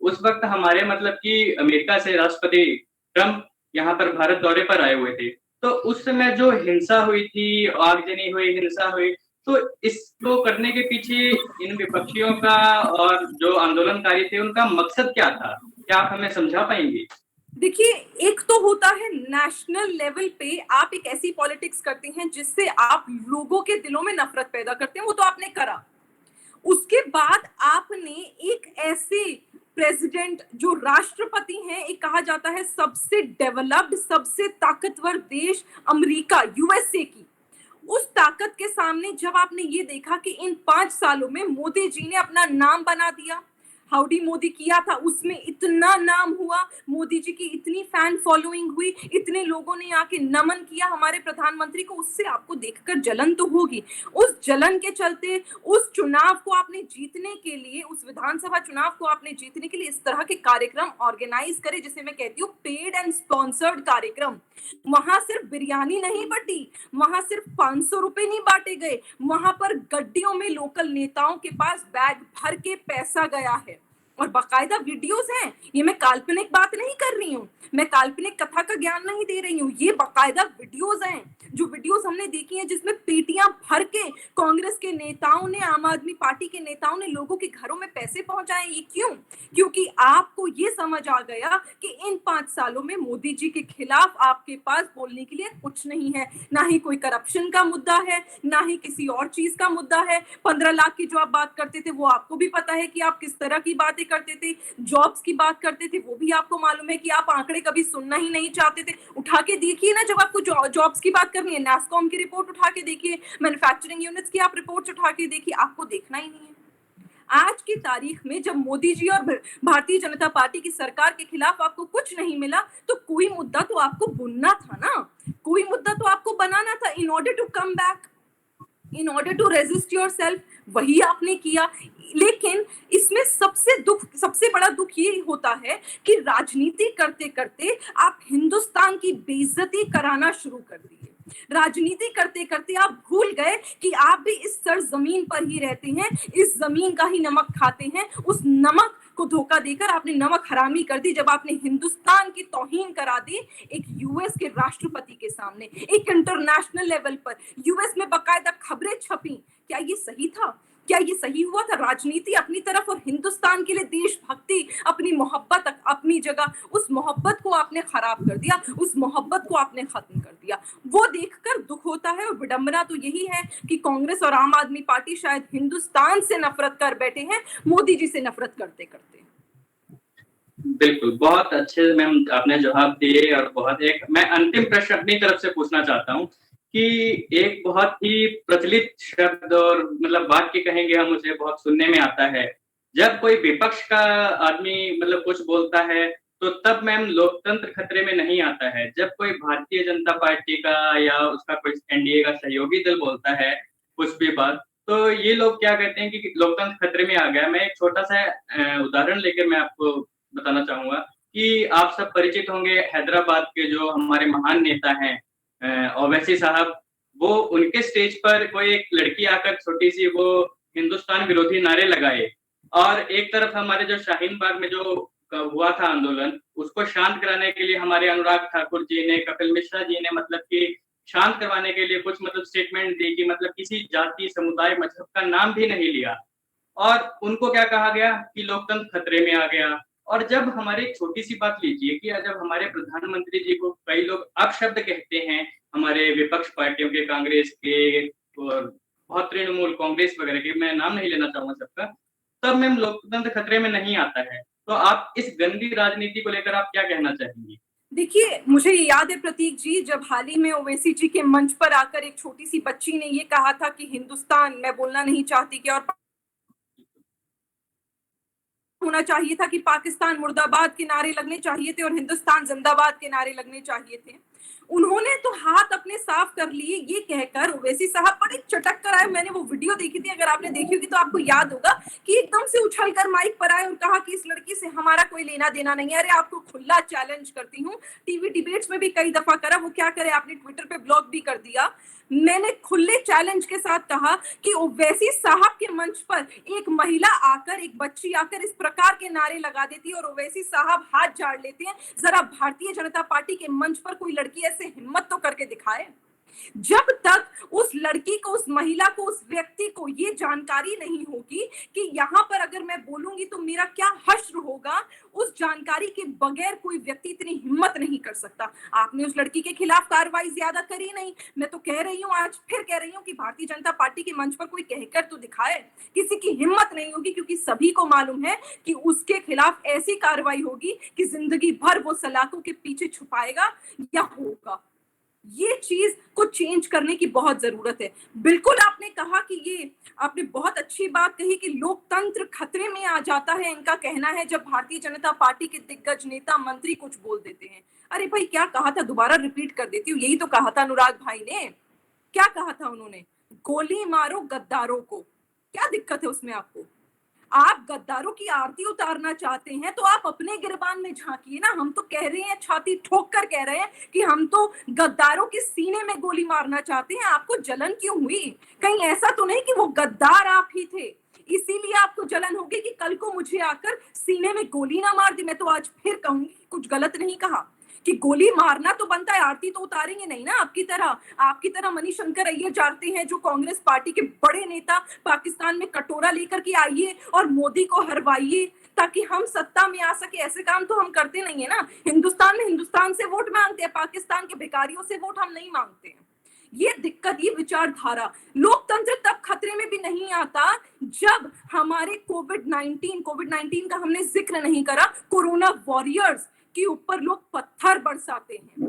उस वक़्त हमारे मतलब कि अमेरिका से राष्ट्रपति ट्रम्प यहाँ पर भारत दौरे पर आए हुए थे। तो उस समय जो हिंसा हुई थी, आगजनी हुई, हिंसा हुई, तो इसको करने के पीछे इन विपक्षियों का और जो आंदोलनकारी थे, उनका मकसद क्या था? क्या आप हमें समझा पाएंगी? देखिए, एक तो होता है नेशनल लेवल पे आप एक ऐसी पॉलिटिक्स करते हैं जिससे आप लोगों के दिलों में नफरत पैदा करते हैं, वो तो आपने करा। उसके बाद आपने एक ऐसे प्रेसिडेंट जो राष्ट्रपति हैं, एक कहा जाता है सबसे डेवलप्ड, सबसे ताकतवर देश अमेरिका, यूएसए की, उस ताकत के सामने जब आपने ये देखा कि इन 5 सालों में मोदी जी ने अपना नाम बना दिया, हाउडी मोदी किया था, उसमें इतना नाम हुआ, मोदी जी की इतनी फैन फॉलोइंग हुई, इतने लोगों ने आके नमन किया हमारे प्रधानमंत्री को, उससे आपको देखकर जलन तो होगी। उस जलन के चलते उस चुनाव को आपने जीतने के लिए, उस विधानसभा चुनाव को आपने जीतने के लिए इस तरह के कार्यक्रम ऑर्गेनाइज करे, जिसे मैं कहती हूँ पेड एंड स्पॉन्सर्ड कार्यक्रम। वहां सिर्फ बिरयानी नहीं बटी, वहां सिर्फ 500 रुपए नहीं बांटे गए, वहां पर गड्डियों में लोकल नेताओं के पास बैग भर के पैसा गया है और बाकायदा वीडियोस हैं। ये मैं काल्पनिक बात नहीं कर रही हूँ, मैं काल्पनिक कथा का ज्ञान नहीं दे रही हूँ, ये बाकायदा वीडियोस हैं, जो वीडियोस हमने देखी हैं जिसमें पेटियां भर के कांग्रेस के नेताओं ने, आम आदमी पार्टी के नेताओं ने लोगों के घरों में पैसे पहुंचाए। ये क्यों? क्योंकि आपको ये समझ आ गया कि इन 5 सालों में मोदी जी के खिलाफ आपके पास बोलने के लिए कुछ नहीं है, ना ही कोई करप्शन का मुद्दा है, ना ही किसी और चीज का मुद्दा है। 15 लाख की जो आप बात करते थे वो आपको भी पता है कि आप किस तरह की बातें करते थे, जॉब्स की बात करते थे वो भी आपको मालूम है कि आप आंकड़े कभी सुनना ही नहीं चाहते थे। उठा के देखिए ना, जब आपको जॉब्स की बात करनी है, नास्कॉम की रिपोर्ट उठा के देखिए, मैन्युफैक्चरिंग यूनिट्स की आप रिपोर्ट्स उठा के देखिए, आपको देखना ही नहीं है। आज की तारीख में जब मोदी जी और भारतीय जनता पार्टी की सरकार के खिलाफ आपको कुछ नहीं मिला, तो कोई मुद्दा तो आपको बुनना था ना, कोई मुद्दा तो आपको बनाना था in order to come back, in order to resist yourself. वही आपने किया। लेकिन इसमें सबसे बड़ा दुख ये होता है कि राजनीति करते करते आप हिंदुस्तान की बेइज्जती कराना शुरू कर दिए। राजनीति करते करते आप भूल गए कि आप भी इस सरजमीन पर ही रहते हैं, इस जमीन का ही नमक खाते हैं। उस नमक को धोखा देकर आपने नमक हरामी कर दी, जब आपने हिंदुस्तान की तौहीन करा दी एक यूएस के राष्ट्रपति के सामने, एक इंटरनेशनल लेवल पर यूएस में बाकायदा खबरें छपी। क्या ये सही था? क्या ये सही हुआ था? राजनीति अपनी तरफ और हिंदुस्तान के लिए देशभक्ति, अपनी मोहब्बत अपनी जगह, उस मोहब्बत को आपने खराब कर दिया, उस मोहब्बत को आपने खत्म कर दिया। दिया। वो देखकर दुख होता है और विडंबना तो यही है कि कांग्रेस और आम आदमी पार्टी शायद हिंदुस्तान से नफरत कर बैठे हैं, मोदी जी से नफरत करते करते। बिल्कुल, बहुत अच्छे मैम आपने जवाब दिए और बहुत एक मैं अंतिम प्रश्न अपनी तरफ से पूछना चाहता हूँ कि एक बहुत ही प्रचलित शब्द और मतलब वाक्य कहेंगे हम उसे बहुत सुनने में आता है। जब कोई विपक्ष का आदमी मतलब कुछ बोलता है, तो तब मैम लोकतंत्र खतरे में नहीं आता है। जब कोई भारतीय जनता पार्टी का या उसका कोई एनडीए का सहयोगी दल बोलता है कुछ भी बात, तो ये लोग क्या कहते हैं कि लोकतंत्र खतरे में आ गया। मैं एक छोटा-सा उदाहरण लेकर मैं आपको बताना चाहूँगा कि आप सब परिचित होंगे हैदराबाद के जो हमारे महान नेता हैं ओवैसी साहब, वो उनके स्टेज पर कोई एक लड़की आकर छोटी-सी वो हिंदुस्तान विरोधी नारे लगाए और एक तरफ हमारे जो शाहीन बाग में जो हुआ था आंदोलन, उसको शांत कराने के लिए हमारे अनुराग ठाकुर जी ने, कपिल मिश्रा जी ने मतलब कि शांत करवाने के लिए कुछ मतलब स्टेटमेंट दी कि मतलब किसी जाति, समुदाय, मज़हब का नाम भी नहीं लिया। और उनको क्या कहा गया कि लोकतंत्र खतरे में आ गया। और जब हमारे एक छोटी-सी बात लीजिए कि जब हमारे प्रधानमंत्री जी को कई लोग अपशब्द कहते हैं, हमारे विपक्ष पार्टियों के, कांग्रेस के और बहुत तृणमूल कांग्रेस वगैरह के, मैं नाम नहीं लेना चाहूँगा सबका, तब मैम लोकतंत्र खतरे में नहीं आता है। तो आप इस गंदी राजनीति को लेकर आप क्या कहना चाहेंगी? देखिए, मुझे याद है प्रतीक जी, जब हाल ही में ओवैसी जी के मंच पर आकर एक छोटी-सी बच्ची ने ये कहा था कि हिंदुस्तान, मैं बोलना नहीं चाहती कि और होना चाहिए था कि पाकिस्तान मुर्दाबाद के नारे लगने चाहिए थे और हिंदुस्तान जिंदाबाद के नारे लगने चाहिए थे। उन्होंने तो हाथ अपने साफ कर लिए ये कहकर, ओवैसी साहब बड़े चटक कर आए। मैंने वो वीडियो देखी थी, अगर आपने देखी होगी तो आपको याद होगा कि एकदम से उछलकर माइक पर आए और कहा कि इस लड़की से हमारा कोई लेना देना नहीं है। अरे आपको खुला चैलेंज करती हूँ, टीवी डिबेट्स में भी कई दफा करा, वो क्या करे, आपने ट्विटर पे ब्लॉक भी कर दिया। मैंने खुले चैलेंज के साथ कहा कि ओवैसी साहब के मंच पर एक महिला आकर, एक बच्ची आकर इस प्रकार के नारे लगा देती है और ओवैसी साहब हाथ झाड़ लेते हैं। जरा भारतीय जनता पार्टी के मंच पर कोई लड़की ऐसे हिम्मत तो करके दिखाए। जब तक उस लड़की को, उस महिला को, उस व्यक्ति को ये जानकारी नहीं होगी कि यहाँ पर अगर मैं बोलूंगी तो मेरा क्या हश्र होगा, उस जानकारी के बगैर कोई व्यक्ति इतनी हिम्मत नहीं कर सकता। आपने उस लड़की के खिलाफ कार्रवाई ज्यादा करी नहीं। मैं तो कह रही हूँ, आज फिर कह रही हूँ कि भारतीय जनता पार्टी के मंच पर कोई कहकर तो दिखाए। किसी की हिम्मत नहीं होगी, क्योंकि सभी को मालूम है कि उसके खिलाफ ऐसी कार्रवाई होगी कि जिंदगी भर वो सलाखों के पीछे छुपाएगा या होगा। ये चीज को चेंज करने की बहुत जरूरत है। बिल्कुल आपने कहा कि ये, आपने बहुत अच्छी बात कही कि लोकतंत्र खतरे में आ जाता है, इनका कहना है, जब भारतीय जनता पार्टी के दिग्गज नेता, मंत्री कुछ बोल देते हैं। अरे भाई, क्या कहा था, दोबारा रिपीट कर देती हूँ, यही तो कहा था अनुराग भाई ने। क्या कहा था उन्होंने? गोली मारो गद्दारों को। क्या दिक्कत है उसमें आपको? आप गद्दारों की आरती उतारना चाहते हैं तो आप अपने गिरबान में झांकिए ना। हम तो कह रहे हैं, छाती ठोक कर कह रहे हैं कि हम तो गद्दारों के सीने में गोली मारना चाहते हैं। आपको जलन क्यों हुई? कहीं ऐसा तो नहीं कि वो गद्दार आप ही थे, इसीलिए आपको जलन होगी कि कल को मुझे आकर सीने में गोली ना मार दी। मैं तो आज फिर कहूंगी कि कुछ गलत नहीं कहा कि गोली मारना तो बनता है, आरती तो उतारेंगे नहीं ना। आपकी तरह मणिशंकर अय्यर जाते हैं, जो कांग्रेस पार्टी के बड़े नेता, पाकिस्तान में कटोरा लेकर के आइए और मोदी को हरवाइए ताकि हम सत्ता में आ सके। ऐसे काम तो हम करते नहीं है ना। हिंदुस्तान में हिंदुस्तान से वोट मांगते हैं, पाकिस्तान के भिखारियों से वोट हम नहीं मांगते हैं। ये दिक्कत, ये विचारधारा, लोकतंत्र तब खतरे में भी नहीं आता जब हमारे कोविड-19 का हमने जिक्र नहीं करा, कोरोना वॉरियर्स के ऊपर लोग पत्थर बरसाते हैं,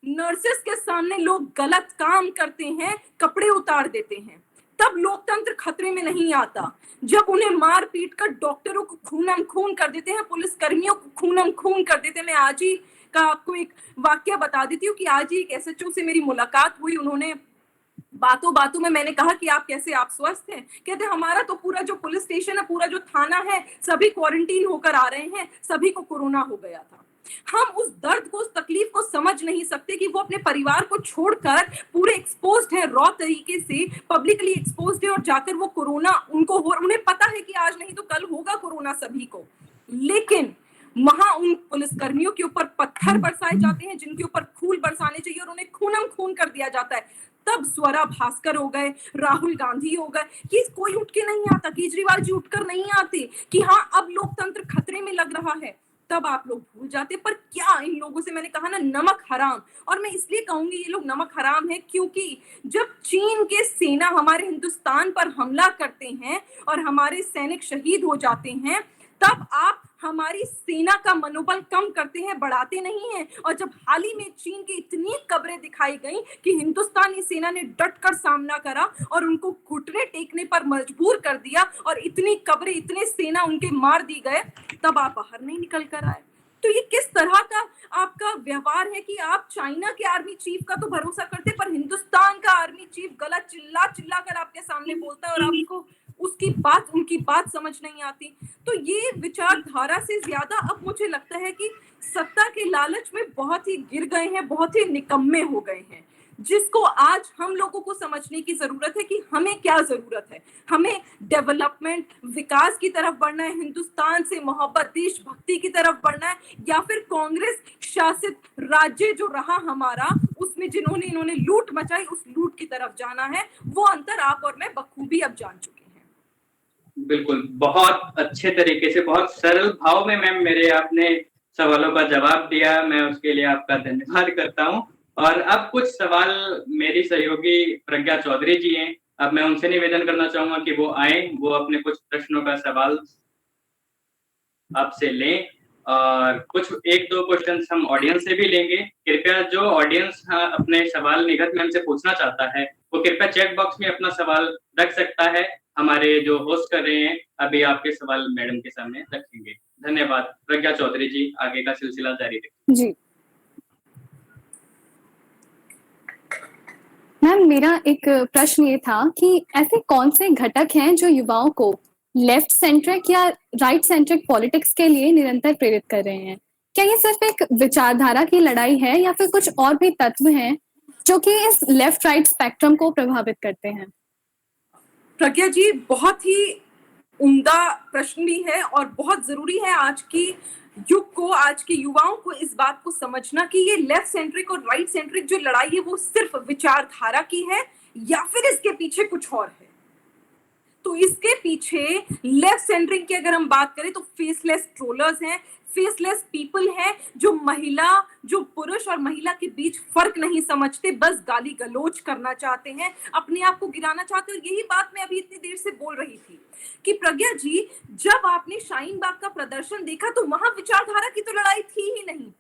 नर्सेस के सामने लोग गलत काम करते हैं, कपड़े उतार देते हैं, तब लोकतंत्र खतरे में नहीं आता। जब उन्हें मार पीट कर डॉक्टरों को खूनम खून कर देते हैं, पुलिस कर्मियों को खूनम खून कर देते हैं। मैं आज ही का आपको एक वाक्य बता देती हूँ कि आज ही एक एसएचओ से मेरी मुलाकात हुई। उन्होंने बातों बातों में, मैंने कहा कि आप कैसे, आप स्वस्थ हैं? कहते हमारा तो पूरा जो पुलिस स्टेशन है, पूरा जो थाना है, सभी क्वारंटीन होकर आ रहे हैं, सभी को कोरोना हो गया था। हम उस दर्द को, उस तकलीफ को समझ नहीं सकते कि वो अपने परिवार को छोड़कर पूरे एक्सपोज्ड है, रॉ तरीके से पब्लिकली एक्सपोज्ड है, और जाकर वो कोरोना उनको हो, उन्हें पता है कि आज नहीं तो कल होगा कोरोना सभी को, लेकिन वहां उन पुलिसकर्मियों के ऊपर पत्थर बरसाए जाते हैं जिनके ऊपर फूल बरसाने चाहिए, और उन्हें खूनम खून कर दिया जाता है। तब स्वरा भास्कर हो गए, राहुल गांधी हो गए, कि कोई उठ के नहीं आता, केजरीवाल जी उठकर नहीं आते कि हाँ अब लोकतंत्र खतरे में लग रहा है। तब आप लोग भूल जाते। पर क्या इन लोगों से, मैंने कहा ना, नमक हराम। और मैं इसलिए कहूंगी ये लोग नमक हराम है क्योंकि जब चीन के सेना हमारे हिंदुस्तान पर हमला करते हैं और हमारे सैनिक शहीद हो जाते हैं, तब आप हमारी सेना का मनोबल कम करते हैं, बढ़ाते नहीं हैं। और जब हाल ही में चीन की इतनी कब्रें दिखाई गई कि हिंदुस्तानी सेना ने डटकर सामना करा और उनको घुटने टेकने पर मजबूर कर दिया और इतनी कब्रें, इतने सेना उनके मार दी गए, तब आप बाहर नहीं निकल कर आए। तो ये किस तरह का आपका व्यवहार है कि आप चाइना के आर्मी चीफ का तो भरोसा करते, पर हिंदुस्तान का आर्मी चीफ गलत चिल्ला चिल्ला कर आपके सामने बोलता है और आपको उनकी बात समझ नहीं आती। तो ये विचारधारा से ज्यादा अब मुझे लगता है कि सत्ता के लालच में बहुत ही गिर गए हैं, बहुत ही निकम्मे हो गए हैं, जिसको आज हम लोगों को समझने की जरूरत है कि हमें क्या जरूरत है। हमें डेवलपमेंट, विकास की तरफ बढ़ना है, हिंदुस्तान से मोहब्बत, देशभक्ति की तरफ बढ़ना है, या फिर कांग्रेस शासित राज्य जो रहा हमारा, उसमें इन्होंने लूट मचाई, उस लूट की तरफ जाना है। वो अंतर आप और मैं बखूबी अब जान चुके हैं। बिल्कुल, बहुत अच्छे तरीके से, बहुत सरल भाव में मैम मेरे आपने सवालों का जवाब दिया, मैं उसके लिए आपका धन्यवाद करता हूँ। और अब कुछ सवाल मेरी सहयोगी प्रज्ञा चौधरी जी हैं, अब मैं उनसे निवेदन करना चाहूंगा कि वो आए, वो अपने कुछ प्रश्नों का सवाल आपसे लें और कुछ 1-2 क्वेश्चंस हम ऑडियंस से भी लेंगे। कृपया जो ऑडियंस अपने सवाल निगत मैम से पूछना चाहता है वो कृपया चैट बॉक्स में अपना सवाल रख सकता है। हमारे जो होस्ट कर रहे हैं अभी आपके सवाल मैडम के सामने रखेंगे। धन्यवाद। प्रज्ञा चौधरी जी, आगे का सिलसिला जारी रखें। जी मैम, मेरा एक प्रश्न ये था कि ऐसे कौन से घटक हैं जो युवाओं को लेफ्ट सेंट्रिक या राइट सेंट्रिक पॉलिटिक्स के लिए निरंतर प्रेरित कर रहे हैं? क्या ये सिर्फ एक विचारधारा की लड़ाई है या फिर कुछ और भी तत्व हैं जो कि इस लेफ्ट राइट स्पेक्ट्रम को प्रभावित करते हैं? प्रज्ञा जी, बहुत ही उम्दा प्रश्न भी है और बहुत जरूरी है आज की युग को, आज के युवाओं को इस बात को समझना कि ये लेफ्ट सेंट्रिक और राइट सेंट्रिक जो लड़ाई है वो सिर्फ विचारधारा की है या फिर इसके पीछे कुछ और है। तो इसके पीछे लेफ्ट सेंट्रिक की अगर हम बात करें तो फेसलेस ट्रोलर्स हैं, फेसलेस पीपल हैं जो पुरुष और महिला के बीच फर्क नहीं समझते, बस गाली गलोच करना चाहते हैं, अपने आप को गिराना चाहते हैं। यही बात मैं अभी इतनी देर से बोल रही थी कि प्रज्ञा जी, जब आपने शाहीन बाग का प्रदर्शन देखा तो वहां विचारधारा की तो लड़ाई थी ही नहीं,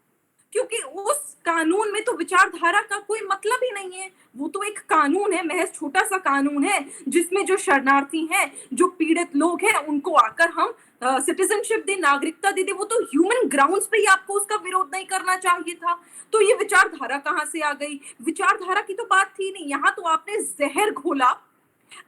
क्योंकि उस कानून में तो विचारधारा का कोई मतलब ही नहीं है। वो तो एक कानून है, महज छोटा सा कानून है, जिसमें जो शरणार्थी हैं, जो पीड़ित लोग हैं, उनको आकर हम सिटीजनशिप दे, नागरिकता दे दे। वो तो ह्यूमन ग्राउंड्स पे ही आपको उसका विरोध नहीं करना चाहिए था। तो ये विचारधारा कहाँ से आ गई? विचारधारा की तो बात थी नहीं। यहाँ तो आपने जहर घोला,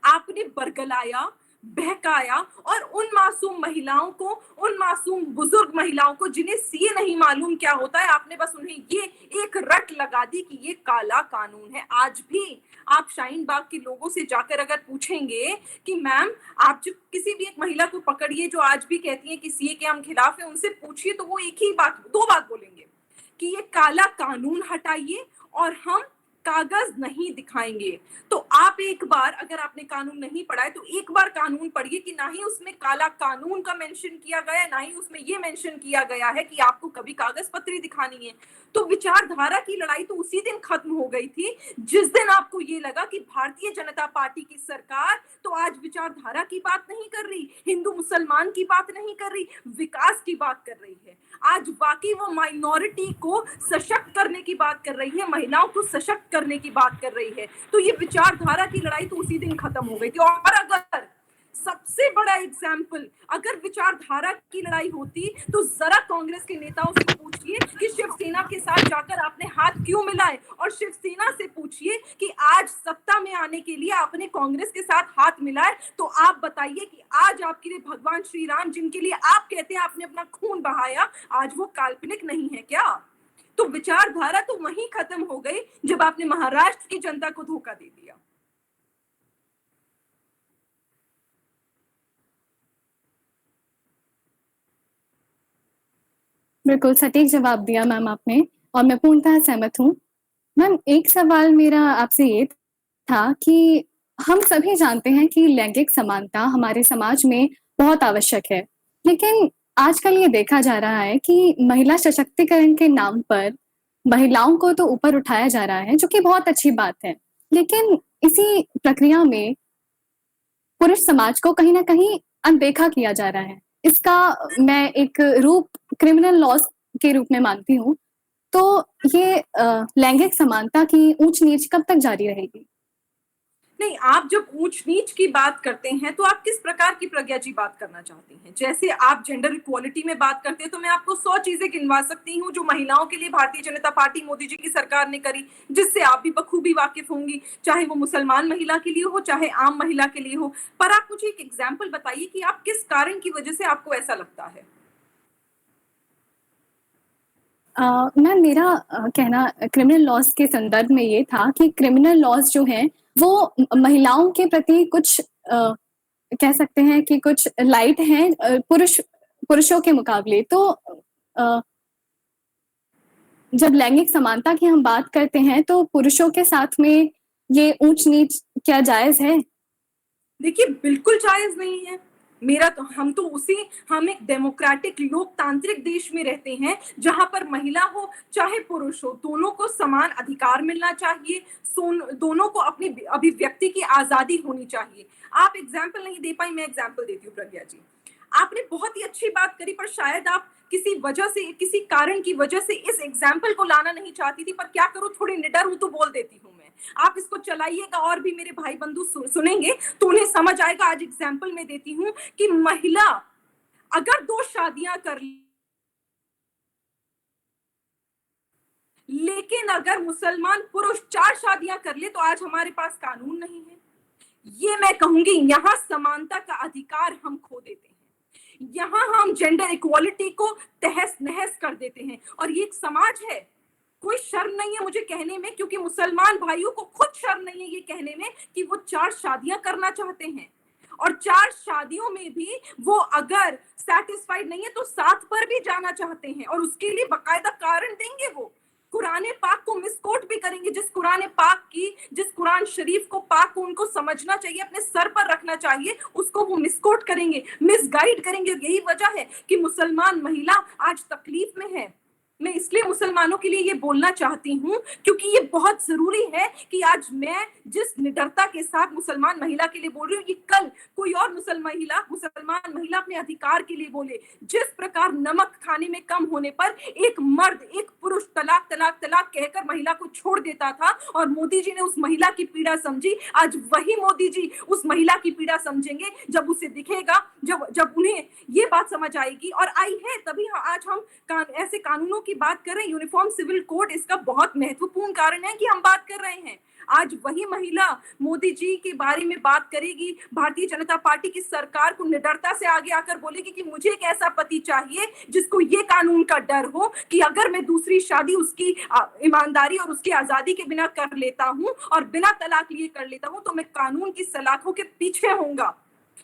आपने बरगलाया, बहकाया और उन मासूम महिलाओं को, उन मासूम बुजुर्ग महिलाओं को जिन्हें सीए नहीं मालूम क्या होता है, आपने बस उन्हें ये एक रट लगा दी कि ये काला कानून है। आज भी आप शाहीन बाग के लोगों से जाकर अगर पूछेंगे कि मैम आप जो किसी भी एक महिला को पकड़िए जो आज भी कहती है कि सीए के हम खिलाफ है, उनसे पूछिए तो वो एक ही बात, दो बात बोलेंगे कि ये काला कानून हटाइए और हम कागज नहीं दिखाएंगे। तो आप एक बार, अगर आपने कानून नहीं पढ़ा है तो एक बार कानून पढ़िए कि ना ही उसमें काला कानून का मेंशन किया गया है, ना ही उसमें ये मेंशन किया गया है कि आपको कभी कागज पत्री दिखानी है। तो विचारधारा की लड़ाई तो उसी दिन खत्म हो गई थी जिस दिन आपको ये लगा कि भारतीय जनता पार्टी की सरकार तो आज विचारधारा की बात नहीं कर रही, हिंदू मुसलमान की बात नहीं कर रही, विकास की बात कर रही है। आज बाकी वो माइनॉरिटी को सशक्त करने की बात कर रही है, महिलाओं को सशक्त करने की बात कर रही है। तो ये विचारधारा की लड़ाई तो उसी दिन खत्म हो गई थी। और अगर सबसे बड़ा एग्जाम्पल, अगर विचारधारा की लड़ाई होती तो जरा कांग्रेस के नेताओं से पूछिए कि शिवसेना के साथ जाकर आपने हाथ क्यों मिलाए, और शिवसेना से पूछिए कि आज सत्ता में आने के लिए आपने कांग्रेस के साथ हाथ मिलाए। तो आप बताइए कि आज आपके लिए भगवान श्री राम, जिनके लिए आप कहते हैं आपने अपना खून बहाया, आज वो काल्पनिक नहीं है क्या? तो विचारधारा तो वहीं खत्म हो गई जब आपने महाराष्ट्र की जनता को धोखा दे दिया। बिल्कुल सटीक जवाब दिया मैम आपने और मैं पूर्णतः सहमत हूँ। मैम, एक सवाल मेरा आपसे ये था कि हम सभी जानते हैं कि लैंगिक समानता हमारे समाज में बहुत आवश्यक है, लेकिन आजकल ये देखा जा रहा है कि महिला सशक्तिकरण के नाम पर महिलाओं को तो ऊपर उठाया जा रहा है, जो कि बहुत अच्छी बात है। लेकिन इसी प्रक्रिया में पुरुष समाज को कहीं न कहीं अनदेखा किया जा रहा है। इसका मैं एक रूप क्रिमिनल लॉज़ के रूप में मानती हूँ। तो ये लैंगिक समानता की ऊंच-नीच कब तक जारी रहेगी? नहीं, आप जब ऊंच-नीच की बात करते हैं, तो आप किस प्रकार की प्रज्ञा जी बात करना चाहती हैं? जैसे आप जेंडर इक्वालिटी में बात करते हैं, तो मैं आपको 100 चीज़ें गिनवा सकती हूँ, जो महिलाओं के लिए भारतीय जनता पार्टी, मोदी जी की सरकार ने करी, जिससे आप भी बखूबी वाकिफ़ होंगी, चाहे वो मुसलमान महिला के लिए हो, चाहे आम महिला के लिए हो। पर आप मुझे एक एग्ज़ाम्पल बताइए कि आप किस कारण की वजह से आपको ऐसा लगता है? मैम मेरा कहना क्रिमिनल लॉज़ के संदर्भ में ये था कि क्रिमिनल लॉज़ जो हैं, वो महिलाओं के प्रति कुछ कह सकते हैं कि कुछ लाइट हैं पुरुषों के मुकाबले। तो अ, जब लैंगिक समानता की हम बात करते हैं, तो पुरुषों के साथ में ये ऊंच-नीच क्या जायज़ है? देखिए, बिल्कुल जायज़ नहीं है। मेरा तो हम एक डेमोक्रेटिक लोकतांत्रिक देश में रहते हैं, जहाँ पर महिला हो, चाहे पुरुष हो, दोनों को समान अधिकार मिलना चाहिए, दोनों को अपनी अभिव्यक्ति की आज़ादी होनी चाहिए। आप एग्ज़ाम्पल नहीं दे पाईं, मैं एग्ज़ाम्पल देती हूँ प्रज्ञा जी। आपने बहुत ही अच्छी बात करी, पर शायद आप किसी कारण की वजह से इस एग्ज़ाम्पल को लाना नहीं चाहती थी, पर क्या करूँ, थोड़ी निडर हूँ तो बोल देती हूँ मैं। आप इसको चलाइएगा और भी मेरे भाई बंधु सुनेंगे तो उन्हें समझ आएगा। आज एग्जाम्पल में देती हूँ कि महिला अगर 2 शादियां कर लेकिन अगर मुसलमान पुरुष 4 शादियां कर ले तो आज हमारे पास कानून नहीं है। ये मैं कहूंगी, यहाँ समानता का अधिकार हम खो देते हैं। यहाँ हम जेंडर इक्वालिटी को तहस नहस कर देते हैं। और ये एक समाज है, कोई शर्म नहीं है मुझे कहने में, क्योंकि मुसलमान भाइयों को खुद शर्म नहीं है ये कहने में कि वो 4 शादियां करना चाहते हैं। और 4 शादियों में भी वो अगर सैटिस्फाइड नहीं है तो 7 पर भी जाना चाहते हैं, और उसके लिए बाकायदा कारण देंगे। वो कुरान पाक को मिसकोट भी करेंगे। जिस कुरान शरीफ को पाक को उनको समझना चाहिए, अपने सर पर रखना चाहिए, उसको वो मिसकोट करेंगे, मिसगाइड करेंगे। यही वजह है कि मुसलमान महिला आज तकलीफ में है। मैं इसलिए मुसलमानों के लिए ये बोलना चाहती हूँ, क्योंकि ये बहुत जरूरी है कि आज मैं जिस निडरता के साथ मुसलमान महिला के लिए बोल रही हूँ, ये कल कोई और मुसलमान महिला अपने अधिकार के लिए बोले। जिस प्रकार नमक खाने में कम होने पर एक मर्द, एक पुरुष तलाक तलाक तलाक कहकर महिला को छोड़ देता था, और मोदी जी ने उस महिला की पीड़ा समझी, आज वही मोदी जी उस महिला की पीड़ा समझेंगे जब उसे दिखेगा, जब उन्हें ये बात समझ आएगी। और आई है तभी आज हम ऐसे कानूनों की बात कर रहे हैं। यूनिफॉर्म सिविल कोड इसका बहुत महत्वपूर्ण कारण है कि हम बात कर रहे हैं। आज वही महिला मोदी जी के बारे में बात करेगी, भारतीय जनता पार्टी की सरकार को निडरता से आगे आकर बोलेगी कि मुझे एक ऐसा पति चाहिए जिसको ये कानून का डर हो कि अगर मैं दूसरी शादी उसकी ईमानदारी और उसकी आजादी के बिना कर लेता हूं और बिना तलाक लिए कर लेता हूं, तो मैं कानून की सलाखों के पीछे होऊंगा।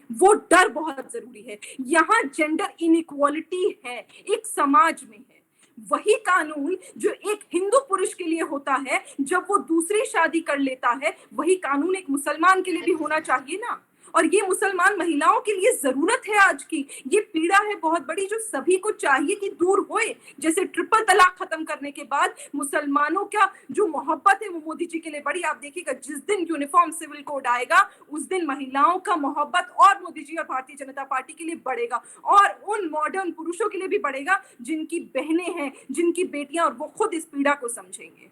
वो डर बहुत जरूरी है। यहाँ जेंडर इनइक्वालिटी है, एक समाज में है। वही कानून जो एक हिंदू पुरुष के लिए होता है जब वो दूसरी शादी कर लेता है, वही कानून एक मुसलमान के लिए भी होना चाहिए ना। और ये मुसलमान महिलाओं के लिए जरूरत है। आज की ये पीड़ा है बहुत बड़ी, जो सभी को चाहिए कि दूर होए। जैसे ट्रिपल तलाक खत्म करने के बाद मुसलमानों का जो मोहब्बत है वो मोदी जी के लिए बड़ी। आप देखिएगा, जिस दिन यूनिफॉर्म सिविल कोड आएगा उस दिन महिलाओं का मोहब्बत और मोदी जी और भारतीय जनता पार्टी के लिए बढ़ेगा, और उन मॉडर्न पुरुषों के लिए भी बढ़ेगा जिनकी बहनें हैं, जिनकी बेटियां, और वो खुद इस पीड़ा को समझेंगे।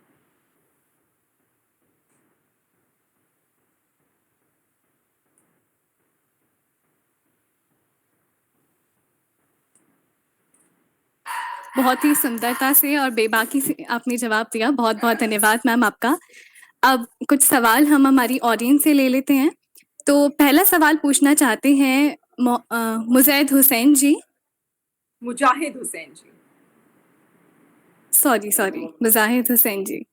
बहुत ही सुंदरता से और बेबाकी से आपने जवाब दिया। बहुत बहुत धन्यवाद मैम आपका। अब कुछ सवाल हम हमारी ऑडियंस से ले लेते हैं। तो पहला सवाल पूछना चाहते हैं Mujaid Hussain ji. Mujahid Hussain ji. Sorry Mujahid Hussain ji.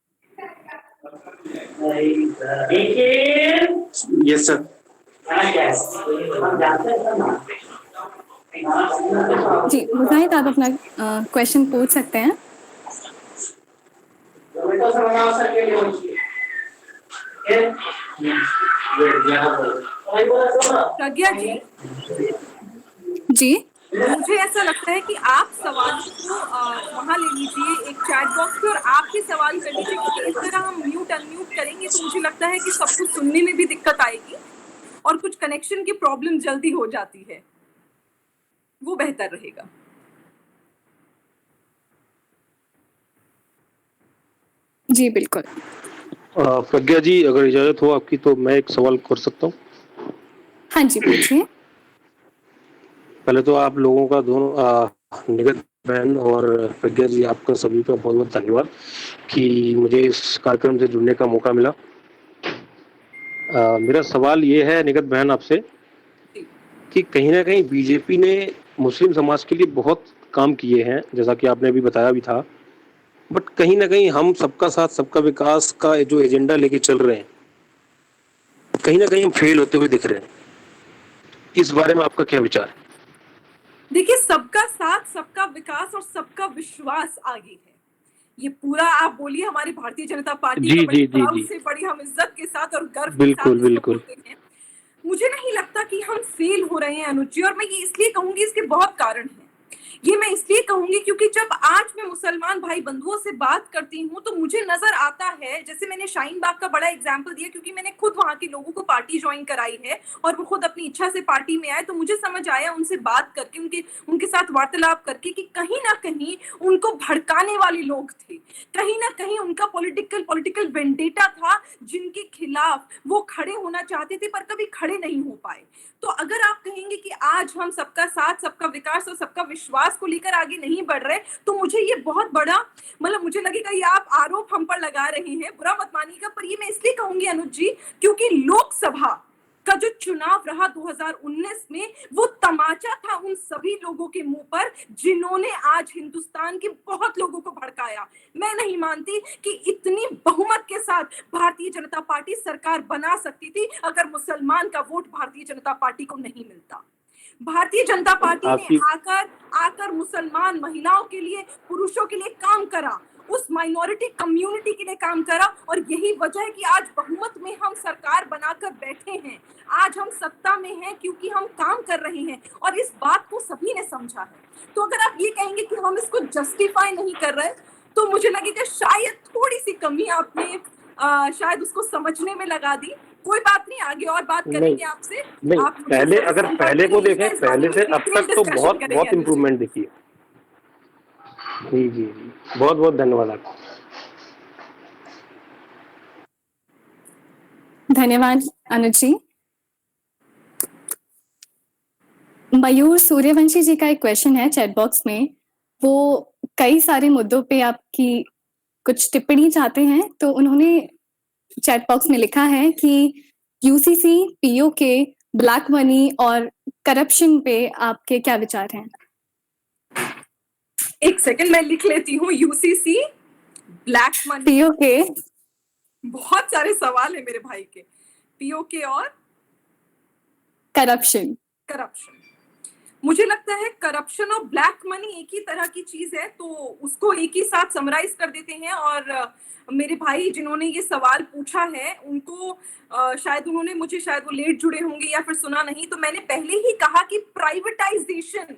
Yes sir. Ji Mujahid, आप अपना क्वेश्चन पूछ सकते हैं। प्रज्ञा जी, जी मुझे ऐसा लगता है कि आप सवालों को वहां ले लीजिए एक चैट बॉक्स पे और आप ही सवाल कर लीजिए, क्योंकि इस तरह हम म्यूट अनम्यूट करेंगे तो मुझे लगता है कि सबको सुनने में भी दिक्कत आएगी और कुछ कनेक्शन की प्रॉब्लम जल्दी हो जाती है, वो बेहतर रहेगा। जी बिल्कुल। प्रज्ञा जी, अगर इजाजत हो आपकी तो मैं एक सवाल कर सकता हूँ। हाँ जी, पूछिए। पहले तो आप लोगों का दोनों निगत बहन और प्रज्ञा जी, आपका सभी का बहुत बहुत धन्यवाद कि मुझे इस कार्यक्रम से जुड़ने का मौका मिला। मेरा सवाल ये है निगत बहन आपसे कि कहीं ना कहीं बीजेपी ने मुस्लिम समाज के लिए बहुत काम किए हैं, जैसा कि आपने अभी बताया भी था, बट कहीं ना कहीं हम सबका साथ सबका विकास का जो एजेंडा लेके चल रहे हैं, कहीं ना कहीं हम फेल होते हुए दिख रहे हैं। इस बारे में आपका क्या विचार है? देखिए, सबका साथ सबका विकास और सबका विश्वास आगे है। ये पूरा आप बोलिए हमारी भारतीय जनता पार्टी जी का बड़ी जी जी प्राउड जी, से, बड़ी हम इज्जत के साथ और गर्व के बिल्कुल साथ इसको बिल्कुल। बोलते हैं। मुझे नहीं लगता कि हम फेल हो रहे हैं अनुज जी, और मैं ये इसलिए कहूंगी, इसके बहुत कारण हैं। ये मैं इसलिए कहूंगी क्योंकि जब आज मैं मुसलमान भाई बंधुओं से बात करती हूँ तो मुझे नजर आता है, जैसे मैंने शाहीन बाग का बड़ा एग्जाम्पल दिया क्योंकि मैंने खुद वहां के लोगों को पार्टी ज्वाइन कराई है और वो खुद अपनी इच्छा से पार्टी में आए, तो मुझे समझ आया उनसे बात करके, उनके साथ वार्तालाप करके कि कहीं ना कहीं उनको भड़काने वाले लोग थे, कहीं ना कहीं उनका पॉलिटिकल वेंडेटा था जिनके खिलाफ वो खड़े होना चाहते थे पर कभी खड़े नहीं हो पाए। तो अगर आप कहेंगे कि आज हम सबका साथ सबका विकास और सबका विश्वास को लेकर आगे नहीं बढ़ रहे, तो मुझे ये बहुत बड़ा, मतलब मुझे लगेगा ये आप आरोप हम पर लगा रहे हैं, बुरा मत मानिएगा, पर ये मैं इसलिए कहूंगी अनुज जी क्योंकि लोकसभा का जो चुनाव रहा 2019 में, वो तमाचा था उन सभी लोगों के मुंह पर जिन्होंने आज हिंदुस्तान के बहुत लोगों को भड़काया। मैं नहीं मानती कि इतनी बहुमत के साथ भारतीय जनता पार्टी सरकार बना सकती थी अगर मुसलमान का वोट भारतीय जनता पार्टी को नहीं मिलता। भारतीय जनता पार्टी ने आकर मुसलमान महिलाओं के लिए, पुरुषों के लिए काम करा, उस माइनॉरिटी कम्युनिटी के लिए काम करा, और यही वजह है कि आज बहुमत में हम सरकार बनाकर बैठे हैं। आज हम सत्ता में हैं क्योंकि हम काम कर रहे हैं और इस बात को सभी ने समझा है। तो अगर आप ये कहेंगे कि हम इसको जस्टिफाई नहीं कर रहे, तो मुझे लगेगा शायद थोड़ी सी कमी आपने शायद उसको समझने में लगा दी। कोई बात नहीं, आगे और बात करेंगे आपसे। नहीं, आप पहले अगर पहले को देखें, पहले से अब तक तो बहुत बहुत इम्प्रूवमेंट। इम्प्रूवमेंट दिखी है। जी जी जी, बहुत बहुत धन्यवाद आपका। धन्यवाद अनुज जी। मयूर सूर्यवंशी जी का एक क्वेश्चन है चैट बॉक्स में, वो कई सारे मुद्दों पे आपकी कुछ टिप्पणी चाहते हैं, तो उन्होंने चैट बॉक्स में लिखा है कि यूसीसी, पीओके, ब्लैक मनी और करप्शन पे आपके क्या विचार हैं? एक सेकंड मैं लिख लेती हूँ। यूसीसी, ब्लैक मनी, पीओके, बहुत सारे सवाल है मेरे भाई के। पीओके और करप्शन। मुझे लगता है करप्शन और ब्लैक मनी एक ही तरह की चीज है, तो उसको एक ही साथ समराइज कर देते हैं। और मेरे भाई जिन्होंने ये सवाल पूछा है उनको शायद उन्होंने मुझे, शायद वो लेट जुड़े होंगे या फिर सुना नहीं, तो मैंने पहले ही कहा कि प्राइवेटाइजेशन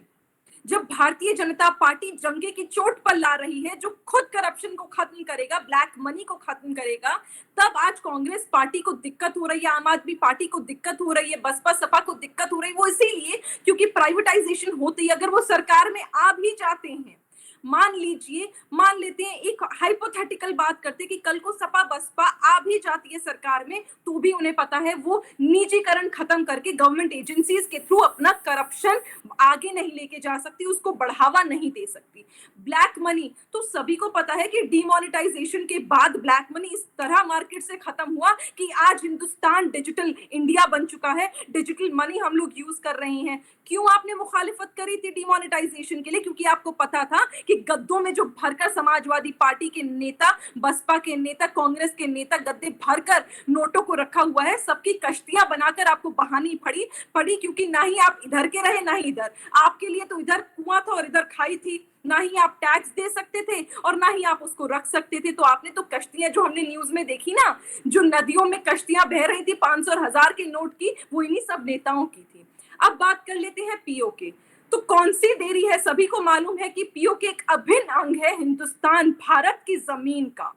जब भारतीय जनता पार्टी जंगे की चोट पर ला रही है, जो खुद करप्शन को खत्म करेगा, ब्लैक मनी को खत्म करेगा, तब आज कांग्रेस पार्टी को दिक्कत हो रही है, आम आदमी पार्टी को दिक्कत हो रही है, बसपा सपा को दिक्कत हो रही है। वो इसीलिए क्योंकि प्राइवेटाइजेशन होती है। अगर वो सरकार में आ भी जाते हैं, मान लेते हैं, एक हाइपोथेटिकल बात करते हैं कि कल को सपा बसपा आ भी जाती है सरकार में, तो भी उन्हें पता है वो निजीकरण खत्म करके गवर्नमेंट एजेंसीज के थ्रू अपना करप्शन आगे नहीं लेके जा सकती, उसको बढ़ावा नहीं दे सकती। ब्लैक मनी तो सभी को पता है कि डिमोनेटाइजेशन के बाद ब्लैक मनी इस तरह मार्केट से खत्म हुआ कि आज हिंदुस्तान डिजिटल इंडिया बन चुका है, डिजिटल मनी हम लोग यूज कर रहे हैं। क्यों आपने मुखालिफत करी थी डिमोनेटाइजेशन के लिए? क्योंकि आपको पता था कि गद्दों में जो भरकर समाजवादी पार्टी के नेता, बसपा के नेता, कांग्रेस के नेता गद्दे भरकर नोटों को रखा हुआ है, सबकी कश्तियां बनाकर आपको बहानी पड़ी क्योंकि ना ही आप इधर के रहे ना ही इधर। आपके लिए तो इधर कुआं था और इधर खाई थी, ना ही आप टैक्स दे सकते थे और ना ही आप उसको रख सकते थे। तो आपने तो कश्तियां जो हमने न्यूज में देखी ना, जो नदियों में कश्तियां बह रही थी 500 और 1000 के नोट की, वो इन्हीं सब नेताओं की थी। अब बात कर लेते हैं पीओके। तो कौन सी देरी है? सभी को मालूम है कि पीओके एक अभिन्न अंग है हिंदुस्तान भारत की जमीन का।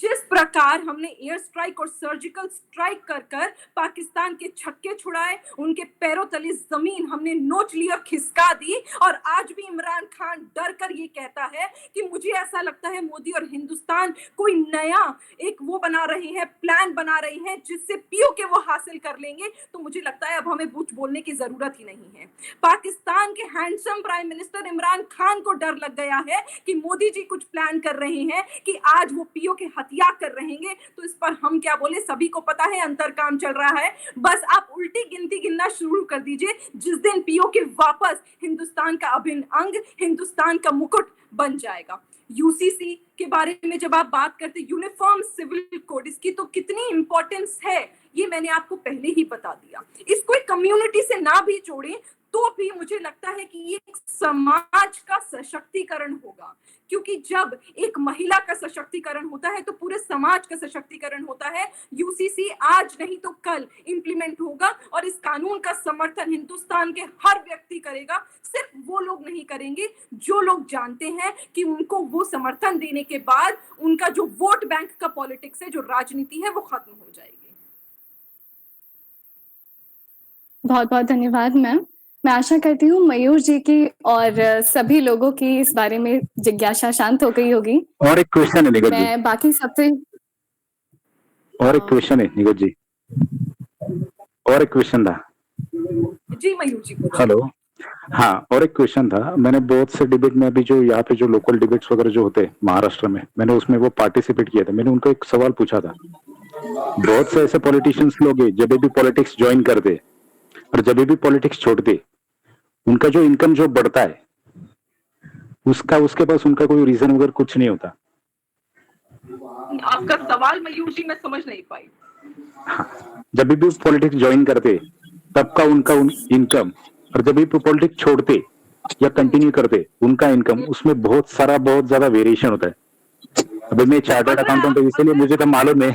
जिस प्रकार हमने एयर स्ट्राइक और सर्जिकल स्ट्राइक कर कर पाकिस्तान के छक्के छुड़ाए, उनके पैरों तले जमीन हमने नोच ली और खिसका दी, और आज भी इमरान खान डर कर ये कहता है कि मुझे ऐसा लगता है मोदी और हिंदुस्तान कोई नया एक वो बना रहे हैं, प्लान बना रहे हैं जिससे पीओके वो हासिल कर लेंगे। तो मुझे लगता है अब हमें कुछ बोलने की जरूरत ही नहीं है। पाकिस्तान के handsome prime minister Imran Khan को डर लग गया है कि मोदी जी कुछ प्लान कर रहे हैं कि आज वो पीओके हत्या कर रहेंगे। तो इस पर हम क्या बोले? सभी को पता है अंतर काम चल रहा है। बस आप उल्टी गिनती गिनना शुरू कर दीजिए जिस दिन पीओके वापस हिंदुस्तान का अभिन्न अंग, हिंदुस्तान का मुकुट बन जाएगा। यूसीसी के बारे में जब आप बात करते, यूनिफॉर्म सिविल कोड, इसकी तो कितनी इंपॉर्टेंस है ये मैंने आपको पहले ही बता दिया। इसको एक कम्युनिटी से ना भी जोड़ें तो भी मुझे लगता है कि ये एक समाज का सशक्तिकरण होगा, क्योंकि जब एक महिला का सशक्तिकरण होता है तो पूरे समाज का सशक्तिकरण होता है। यूसीसी आज नहीं तो कल इंप्लीमेंट होगा और इस कानून का समर्थन हिंदुस्तान के हर व्यक्ति करेगा। सिर्फ वो लोग नहीं करेंगे जो लोग जानते हैं कि उनको वो समर्थन देने के बाद उनका जो वोट बैंक का पॉलिटिक्स है, जो राजनीति है, वो खत्म हो जाएगी। बहुत बहुत धन्यवाद मैम। मैं आशा करती हूँ मयूर जी की और सभी लोगों की इस बारे में जिज्ञासा शांत हो गई होगी। और एक क्वेश्चन है निगत जी, मैं बाकी सबसे और एक क्वेश्चन है निगत जी, और एक क्वेश्चन था जी मयूर जी। हेलो, हाँ, और एक क्वेश्चन था। मैंने बहुत से डिबेट में अभी जो यहाँ पे जो लोकल डिबेट्स वगैरह जो होते हैं महाराष्ट्र में, मैंने उसमें वो पार्टिसिपेट किया था। मैंने उनको एक सवाल पूछा था। बहुत से ऐसे पॉलिटिशियंस लोग हैं जब भी पॉलिटिक्स ज्वाइन करते और जब भी पॉलिटिक्स छोड़ते, उनका जो इनकम जो बढ़ता है उसका उसके पास उनका कोई रीजन वगैरह कुछ नहीं होता। आपका सवाल मयूर जी मैं समझ नहीं पाई। हाँ, जब भी पॉलिटिक्स ज्वाइन करते तब का उनका इनकम, और जब भी पॉलिटिक्स छोड़ते या कंटिन्यू करते उनका इनकम, उसमें बहुत ज्यादा वेरिएशन होता है। अभी मैं चार्टर्ड अकाउंटेंट हूं, इसीलिए मुझे तो मालूम है।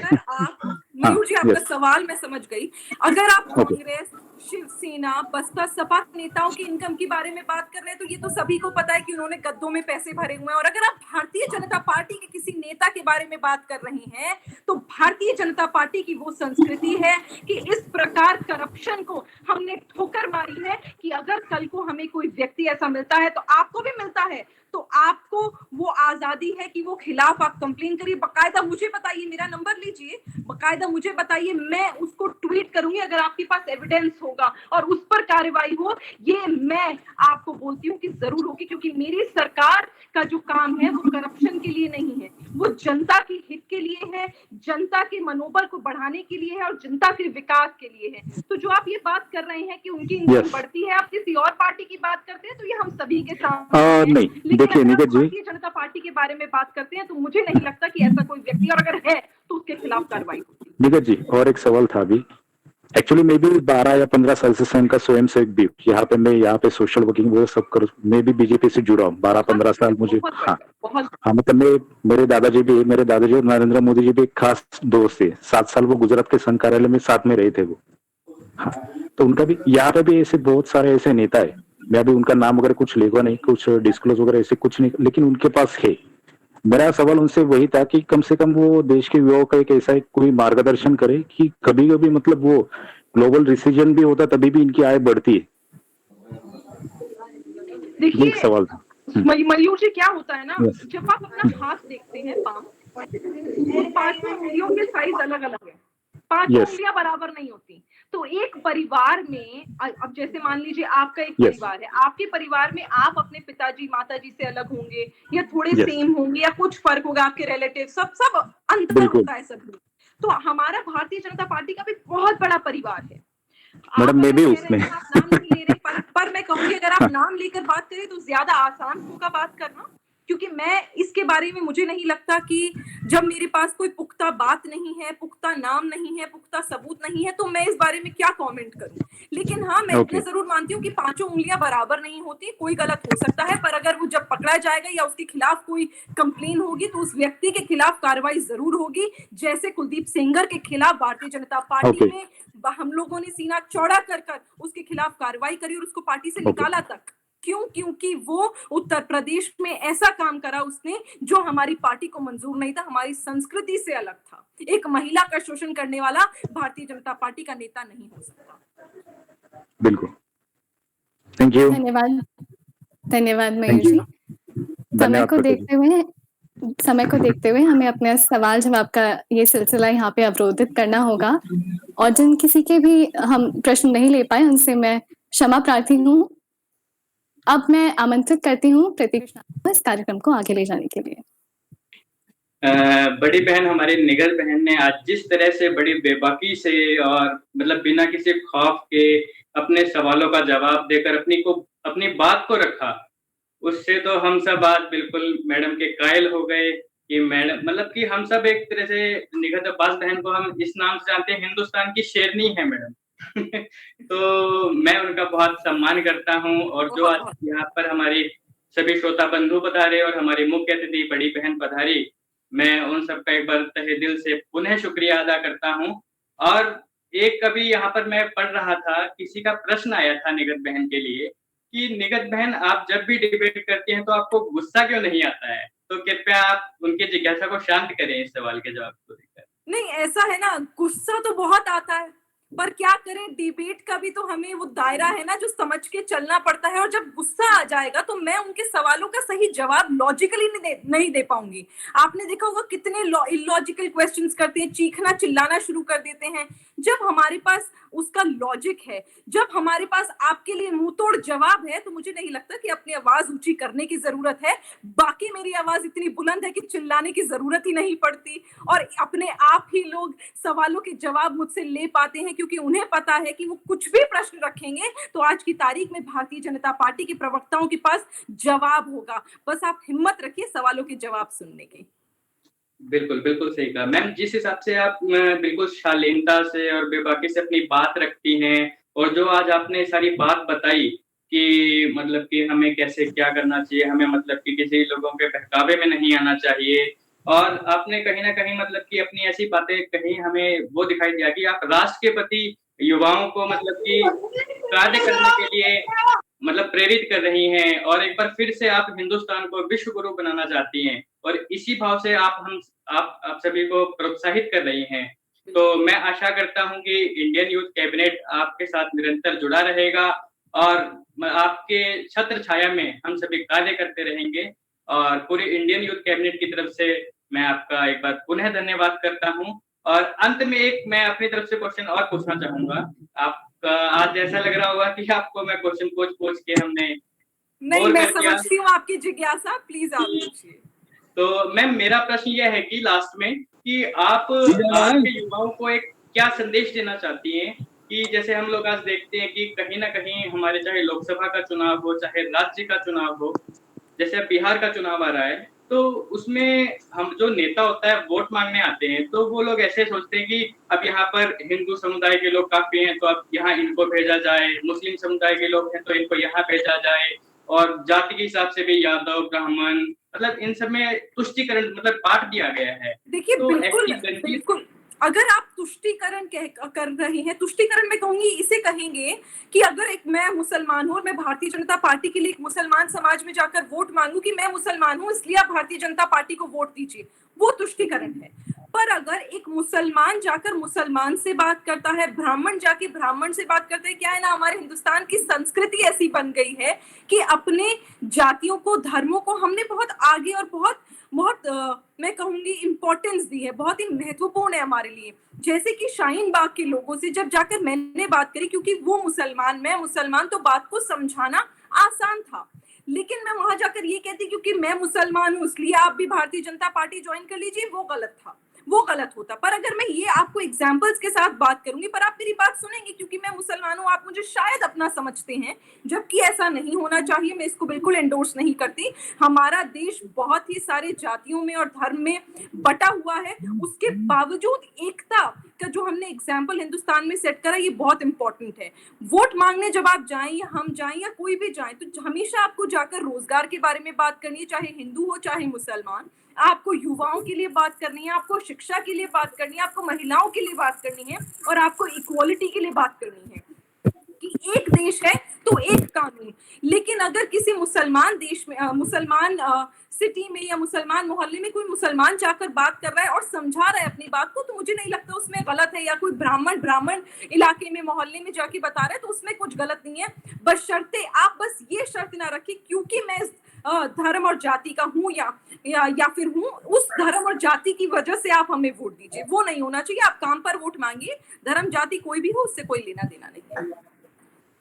मयूर जी आपका सवाल मैं समझ गई। अगर आप कांग्रेस, शिवसेना, बसपा, सपा नेताओं की इनकम के बारे में बात कर रहे हैं तो ये तो सभी को पता है कि उन्होंने गद्दों में पैसे भरे हुए हैं। और अगर आप भारतीय जनता पार्टी के किसी नेता के बारे में बात कर रहे हैं तो भारतीय जनता पार्टी की वो संस्कृति है कि इस प्रकार करप्शन को हमने ठोकर मारी है कि अगर कल को हमें कोई व्यक्ति ऐसा मिलता है, तो आपको भी मिलता है, तो आपको वो आजादी है कि वो खिलाफ आप कंप्लेन करिए। बकायदा मुझे बताइए, मेरा नंबर लीजिए, बकायदा मुझे बताइए, मैं उसको ट्वीट करूंगी अगर आपके पास एविडेंस होगा और उस पर कार्रवाई हो। ये मैं आपको बोलती हूँ कि जरूर होगी, क्योंकि मेरी सरकार का जो काम है वो करप्शन के लिए नहीं है, वो जनता की हित के लिए है, जनता के मनोबल को बढ़ाने के लिए है और जनता के विकास के लिए है। तो जो आप ये बात कर रहे हैं कि उनकी इनकम बढ़ती है, आप किसी और पार्टी की बात करते हैं तो ये हम सभी के सामने नहीं, देखिए निगत जी, भारतीय जनता पार्टी के बारे में बात करते हैं तो मुझे नहीं लगता कि ऐसा कोई व्यक्ति, और अगर है तो उसके खिलाफ कार्रवाई होगी। निगत जी, और एक सवाल था अभी। एक्चुअली मैं भी 12 या 15 साल से स्वयं का स्वयं सेवक भी, यहाँ पे मैं यहाँ पे सोशल वर्किंग वो सब कर, मैं भी बीजेपी से जुड़ा हूँ 12-15 साल मुझे। हाँ, मतलब मेरे दादाजी और नरेंद्र मोदी जी भी एक खास दोस्त थे। 7 साल वो गुजरात के संघ कार्यालय में साथ में रहे थे वो। हाँ, तो उनका भी यहाँ पे भी ऐसे बहुत सारे ऐसे नेता है। मैं अभी उनका नाम वगैरह कुछ लिखा नहीं, कुछ डिस्क्लोज वगैरह ऐसे कुछ नहीं, लेकिन उनके पास है। मेरा सवाल उनसे वही था कि कम से कम वो देश के युवाओं का एक ऐसा कोई मार्गदर्शन करे कि कभी कभी मतलब वो ग्लोबल रिसेशन भी होता तभी भी इनकी आय बढ़ती है। देखिए सवाल था मयूर जी, क्या होता है ना, जब आप अपना हाथ देखते हैं, पांचों उंगलियों के साइज अलग अलग है, पांचों उंगलियां बराबर नहीं होती। तो एक परिवार में, अब जैसे मान लीजिए आपका एक परिवार है, आपके परिवार में आप अपने पिताजी माताजी से अलग होंगे या थोड़े सेम होंगे या कुछ फर्क होगा, आपके रिलेटिव सब अंतर होता है सब। तो हमारा भारतीय जनता पार्टी का भी बहुत बड़ा परिवार है मैडम, मैं भी उसमें नाम नहीं ले रहे, पर मैं कहूंगी अगर आप नाम लेकर बात करें तो ज्यादा आसान होगा बात करना, क्योंकि मैं इसके बारे में, मुझे नहीं लगता कि जब मेरे पास कोई पुख्ता बात नहीं है, पुख्ता नाम नहीं है, पुख्ता सबूत नहीं है, तो मैं इस बारे में क्या कमेंट करूं। लेकिन हाँ, मैं इतना जरूर मानती हूँ कि पांचों उंगलियां बराबर नहीं होती, कोई गलत हो सकता है, पर अगर वो जब पकड़ा जाएगा या उसके खिलाफ कोई कंप्लेन होगी तो उस व्यक्ति के खिलाफ कार्रवाई जरूर होगी। जैसे कुलदीप सेंगर के खिलाफ भारतीय जनता पार्टी में हम लोगों ने सीना चौड़ा कर उसके खिलाफ कार्रवाई करी और उसको पार्टी से निकाला तक। क्यों? क्योंकि वो उत्तर प्रदेश में ऐसा काम करा उसने जो हमारी पार्टी को मंजूर नहीं था, हमारी संस्कृति से अलग था। एक महिला का शोषण करने वाला भारतीय जनता पार्टी का नेता नहीं हो सकता। बिल्कुल। Thank you. धन्यवाद, धन्यवाद मयूर थैंक यू। जी। समय धन्यवाद को प्रगति देखते हुए हमें अपना सवाल जवाब का ये सिलसिला यहाँ पे अवरोधित करना होगा, और जिन किसी के भी हम प्रश्न नहीं ले पाए उनसे मैं क्षमा प्रार्थी हूँ। अब मैं आमंत्रित करती हूँ प्रतीक्षा को इस कार्यक्रम को आगे ले जाने के लिए। बड़ी बहन हमारी निगल बहन ने आज जिस तरह से बड़ी बेबाकी से और मतलब बिना किसी खौफ के अपने सवालों का जवाब देकर अपनी बात को रखा, उससे तो हम सब आज बिल्कुल मैडम के कायल हो गए कि मैडम मतलब कि हम सब एक तरह से निगल अब्बास बहन को हम इस नाम से जानते हैं, हिंदुस्तान की शेरनी है मैडम। तो मैं उनका बहुत सम्मान करता हूँ, और जो आज यहाँ पर हमारी सभी श्रोता बंधु पधारे और हमारी मुख्य अतिथि बड़ी बहन पधारी, मैं उन सबका एक बार तहे दिल से पुनः शुक्रिया अदा करता हूँ। और एक कभी यहाँ पर मैं पढ़ रहा था, किसी का प्रश्न आया था निगत बहन के लिए कि निगत बहन आप जब भी डिबेट करती हैं तो आपको गुस्सा क्यों नहीं आता है? तो कृपया आप उनके जिज्ञासा को शांत करें इस सवाल के जवाब को देकर। नहीं, ऐसा है ना, गुस्सा तो बहुत आता है, पर क्या करें, डिबेट का भी तो हमें वो दायरा है ना जो समझ के चलना पड़ता है। और जब गुस्सा आ जाएगा तो मैं उनके सवालों का सही जवाब लॉजिकली नहीं दे पाऊंगी। आपने देखा होगा कितने इलॉजिकल क्वेश्चंस करते हैं, चीखना चिल्लाना शुरू कर देते हैं। जब हमारे पास उसका लॉजिक है, जब हमारे पास आपके लिए मुंह तोड़ जवाब है, तो मुझे नहीं लगता कि अपनी आवाज ऊंची करने की जरूरत है। बाकी मेरी आवाज इतनी बुलंद है कि चिल्लाने की जरूरत ही नहीं पड़ती, और अपने आप ही लोग सवालों के जवाब मुझसे ले पाते हैं, क्योंकि उन्हें पता है कि वो कुछ भी प्रश्न रखेंगे तो आज की तारीख में भारतीय जनता पार्टी के प्रवक्ताओं के पास जवाब होगा। बस आप हिम्मत रखिए सवालों के जवाब सुनने की। बिल्कुल, बिल्कुल सही कहा। मैम जिस हिसाब से आप बिल्कुल शालीनता से और बेबाकी से अपनी बात रखती हैं, और जो आज आपने सारी बात बताई कि मतलब कि हमें कैसे क्या करना चाहिए, हमें मतलब कि किसी लोगों के बहकावे में नहीं आना चाहिए, और आपने कहीं न कहीं मतलब कि अपनी ऐसी बातें कही, हमें वो दिखाई दिया कि आप राष्ट्र के प्रति युवाओं को मतलब कि कार्य करने के लिए मतलब प्रेरित कर रही हैं, और एक बार फिर से आप हिंदुस्तान को विश्व गुरु बनाना चाहती हैं, और इसी भाव से आप सभी को प्रोत्साहित कर रही हैं। तो मैं आशा करता हूँ कि इंडियन यूथ कैबिनेट आपके साथ निरंतर जुड़ा रहेगा, और आपके छत्र छाया में हम सभी कार्य करते रहेंगे। और पूरे इंडियन यूथ कैबिनेट की तरफ से मैं आपका एक बार पुनः धन्यवाद करता हूँ। और अंत में एक मैं अपनी तरफ से क्वेश्चन और पूछना चाहूँगा। आपका आज ऐसा लग रहा होगा कि आपको मैं क्वेश्चन पूछ के हमने नहीं, बोर मैं कर दिया। समझती हूँ आपकी जिज्ञासा, प्लीज आप पूछिए। तो मैम मेरा प्रश्न यह है कि लास्ट में कि आप आज के युवाओं को एक क्या संदेश देना चाहती हैं कि जैसे हम लोग आज देखते हैं कि कहीं न कहीं हमारे चाहे लोकसभा का चुनाव हो, चाहे राज्य का चुनाव हो, जैसे अब बिहार का चुनाव आ रहा है, तो उसमें हम जो नेता होता है वोट मांगने आते हैं, तो वो लोग ऐसे सोचते हैं कि अब यहाँ पर हिंदू समुदाय के लोग काफ़ी हैं, तो अब यहाँ इनको भेजा जाए, मुस्लिम समुदाय के लोग हैं, तो इनको यहाँ भेजा जाए, और जाति के हिसाब से भी यादव, ब्राह्मण, मतलब इन सब में तुष्टीकरण मतलब बाँट दिया गया है। देखिए, तो बिल्कुल ऐसी गंदी बिल्कुल, अगर आप तुष्टीकरण कर रही हैं, तुष्टीकरण में कहूंगी इसे कहेंगे कि अगर एक मैं मुसलमान हूं और मैं भारतीय जनता पार्टी के लिए एक मुसलमान समाज में जाकर वोट मांगू कि मैं मुसलमान हूं इसलिए आप भारतीय जनता पार्टी को वोट दीजिए, वो तुष्टीकरण है। पर अगर एक मुसलमान जाकर मुसलमान से बात करता है, ब्राह्मण जाके ब्राह्मण से बात करता है, क्या है ना, हमारे हिंदुस्तान की संस्कृति ऐसी बन गई है कि अपने जातियों को, धर्मों को हमने बहुत आगे और बहुत मैं कहूंगी इंपॉर्टेंस दी है, बहुत ही महत्वपूर्ण है हमारे लिए। जैसे कि शाहीन बाग के लोगों से जब जाकर मैंने बात करी, क्योंकि वो मुसलमान मैं मुसलमान, तो बात को समझाना आसान था। लेकिन मैं वहां जाकर ये कहती क्योंकि मैं मुसलमान हूं इसलिए आप भी भारतीय जनता पार्टी ज्वाइन कर लीजिए, वो गलत था, वो गलत होता। पर अगर मैं ये आपको एग्जाम्पल्स के साथ बात करूंगी, पर आप मेरी बात सुनेंगे, क्योंकि मैं मुसलमान हूं, आप मुझे शायद अपना समझते हैं, जबकि ऐसा नहीं होना चाहिए। मैं इसको बिल्कुल एंडोर्स नहीं करती। हमारा देश बहुत ही सारे जातियों में और धर्म में बटा हुआ है, उसके बावजूद एकता का जो हमने एग्जाम्पल हिंदुस्तान में सेट करा, ये बहुत इंपॉर्टेंट है। वोट मांगने जब आप जाएं या हम जाएं या कोई भी जाए, तो हमेशा आपको जाकर रोजगार के बारे में बात करनी है, चाहे हिंदू हो चाहे मुसलमान। आपको युवाओं के लिए बात करनी है, आपको शिक्षा के लिए बात करनी है, आपको महिलाओं के लिए बात करनी है, और आपको इक्वालिटी के लिए बात करनी है कि एक देश है तो एक कानून। लेकिन अगर किसी मुसलमान देश में मुसलमान सिटी में या मुसलमान मोहल्ले में कोई मुसलमान जाकर बात कर रहा है और समझा रहा है अपनी बात को, तो मुझे नहीं लगता उसमें गलत है। या कोई ब्राह्मण इलाके में मोहल्ले में जाके बता रहा है तो उसमें कुछ गलत नहीं है, बशर्ते आप बस ये शर्त ना रखें क्योंकि मैं धर्म और जाति का हूं या फिर हूं, उस धर्म और जाति की वजह से आप हमें वोट दीजिए। वो नहीं होना चाहिए। आप काम पर वोट मांगिए, धर्म जाति कोई भी हो उससे कोई लेना देना नहीं है।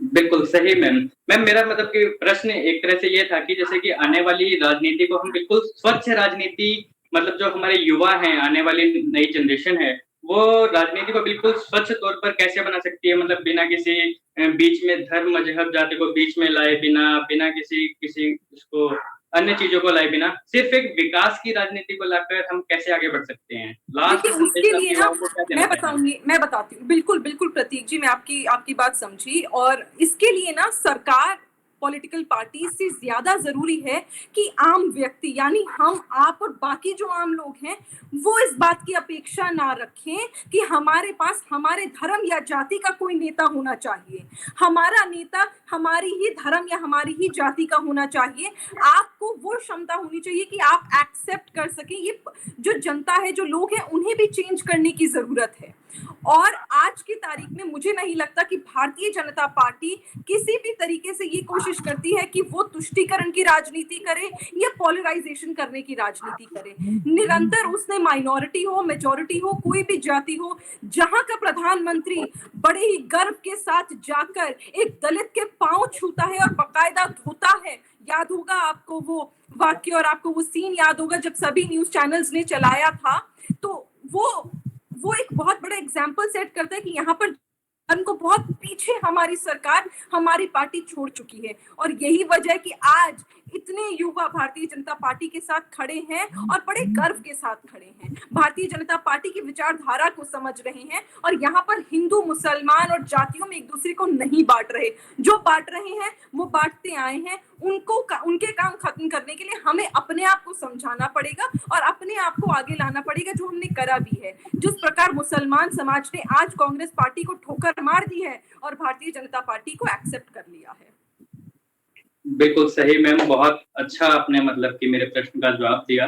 बिल्कुल सही मैम। मेरा मतलब कि प्रश्न एक तरह से ये था कि जैसे कि आने वाली राजनीति को हम बिल्कुल स्वच्छ राजनीति, मतलब जो हमारे युवा हैं, आने वाली नई जनरेशन है, वो राजनीति को बिल्कुल स्वच्छ तौर पर कैसे बना सकती है, मतलब बिना किसी बीच में धर्म मजहब जाति को बीच में लाए बिना किसी उसको अन्य चीजों को लाए बिना सिर्फ एक विकास की राजनीति को लाकर हम कैसे आगे बढ़ सकते हैं? लास्ट देखिए उसके लिए ना मैं बताती हूँ। बिल्कुल प्रतीक जी, मैं आपकी बात समझी। और इसके लिए ना सरकार, पॉलिटिकल पार्टी से ज्यादा जरूरी है कि आम व्यक्ति यानी हम, आप और बाकी जो आम लोग हैं वो इस बात की अपेक्षा ना रखें कि हमारे पास हमारे धर्म या जाति का कोई नेता होना चाहिए। हमारा नेता हमारी ही धर्म या हमारी ही जाति का होना चाहिए। आपको वो क्षमता होनी चाहिए कि आप एक्सेप्ट कर सकें। ये जो जनता है, जो लोग हैं, उन्हें भी चेंज करने की जरूरत है। और आज की तारीख में मुझे नहीं लगता कि भारतीय जनता पार्टी किसी भी तरीके से ये कोशिश करती है कि वो तुष्टीकरण की राजनीति करे या पोलराइजेशन करने की राजनीति करे। निरंतर उसने माइनॉरिटी हो, मेजॉरिटी हो, कोई भी जाति हो, जहां का प्रधानमंत्री बड़े ही गर्व के साथ जाकर एक दलित के पांव छूता है और बाकायदा धोता है। याद होगा आपको वो वाक्य और आपको वो सीन याद होगा जब सभी न्यूज चैनल्स ने चलाया था। तो वो एक बहुत बड़ा एग्जाम्पल सेट करता है कि यहाँ पर धर्म को बहुत पीछे हमारी सरकार, हमारी पार्टी छोड़ चुकी है। और यही वजह है कि आज इतने युवा भारतीय जनता पार्टी के साथ खड़े हैं और बड़े गर्व के साथ खड़े हैं, भारतीय जनता पार्टी की विचारधारा को समझ रहे हैं। और यहाँ पर हिंदू, मुसलमान और जातियों में एक दूसरे को नहीं बांट रहे। जो बांट रहे हैं वो बांटते आए हैं। उनके काम खत्म करने के लिए हमें अपने आप को समझाना पड़ेगा और अपने आप को आगे लाना पड़ेगा, जो हमने करा भी है। जिस प्रकार मुसलमान समाज ने आज कांग्रेस पार्टी को ठोकर मार दी है और भारतीय जनता पार्टी को एक्सेप्ट कर लिया है। बिल्कुल सही मैम, बहुत अच्छा आपने मतलब कि मेरे प्रश्न का जवाब दिया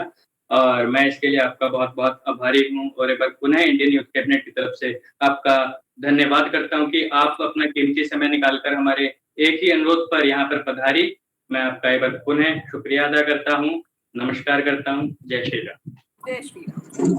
और मैं इसके लिए आपका बहुत बहुत आभारी हूँ। और एक बार पुनः इंडियन यूथ कैबिनेट की तरफ से आपका धन्यवाद करता हूँ कि आप अपना कीमती समय निकालकर हमारे एक ही अनुरोध पर यहाँ पर पधारी। मैं आपका एक बार पुनः शुक्रिया अदा करता हूँ, नमस्कार करता हूँ। जय श्री राम। जय श्री राम।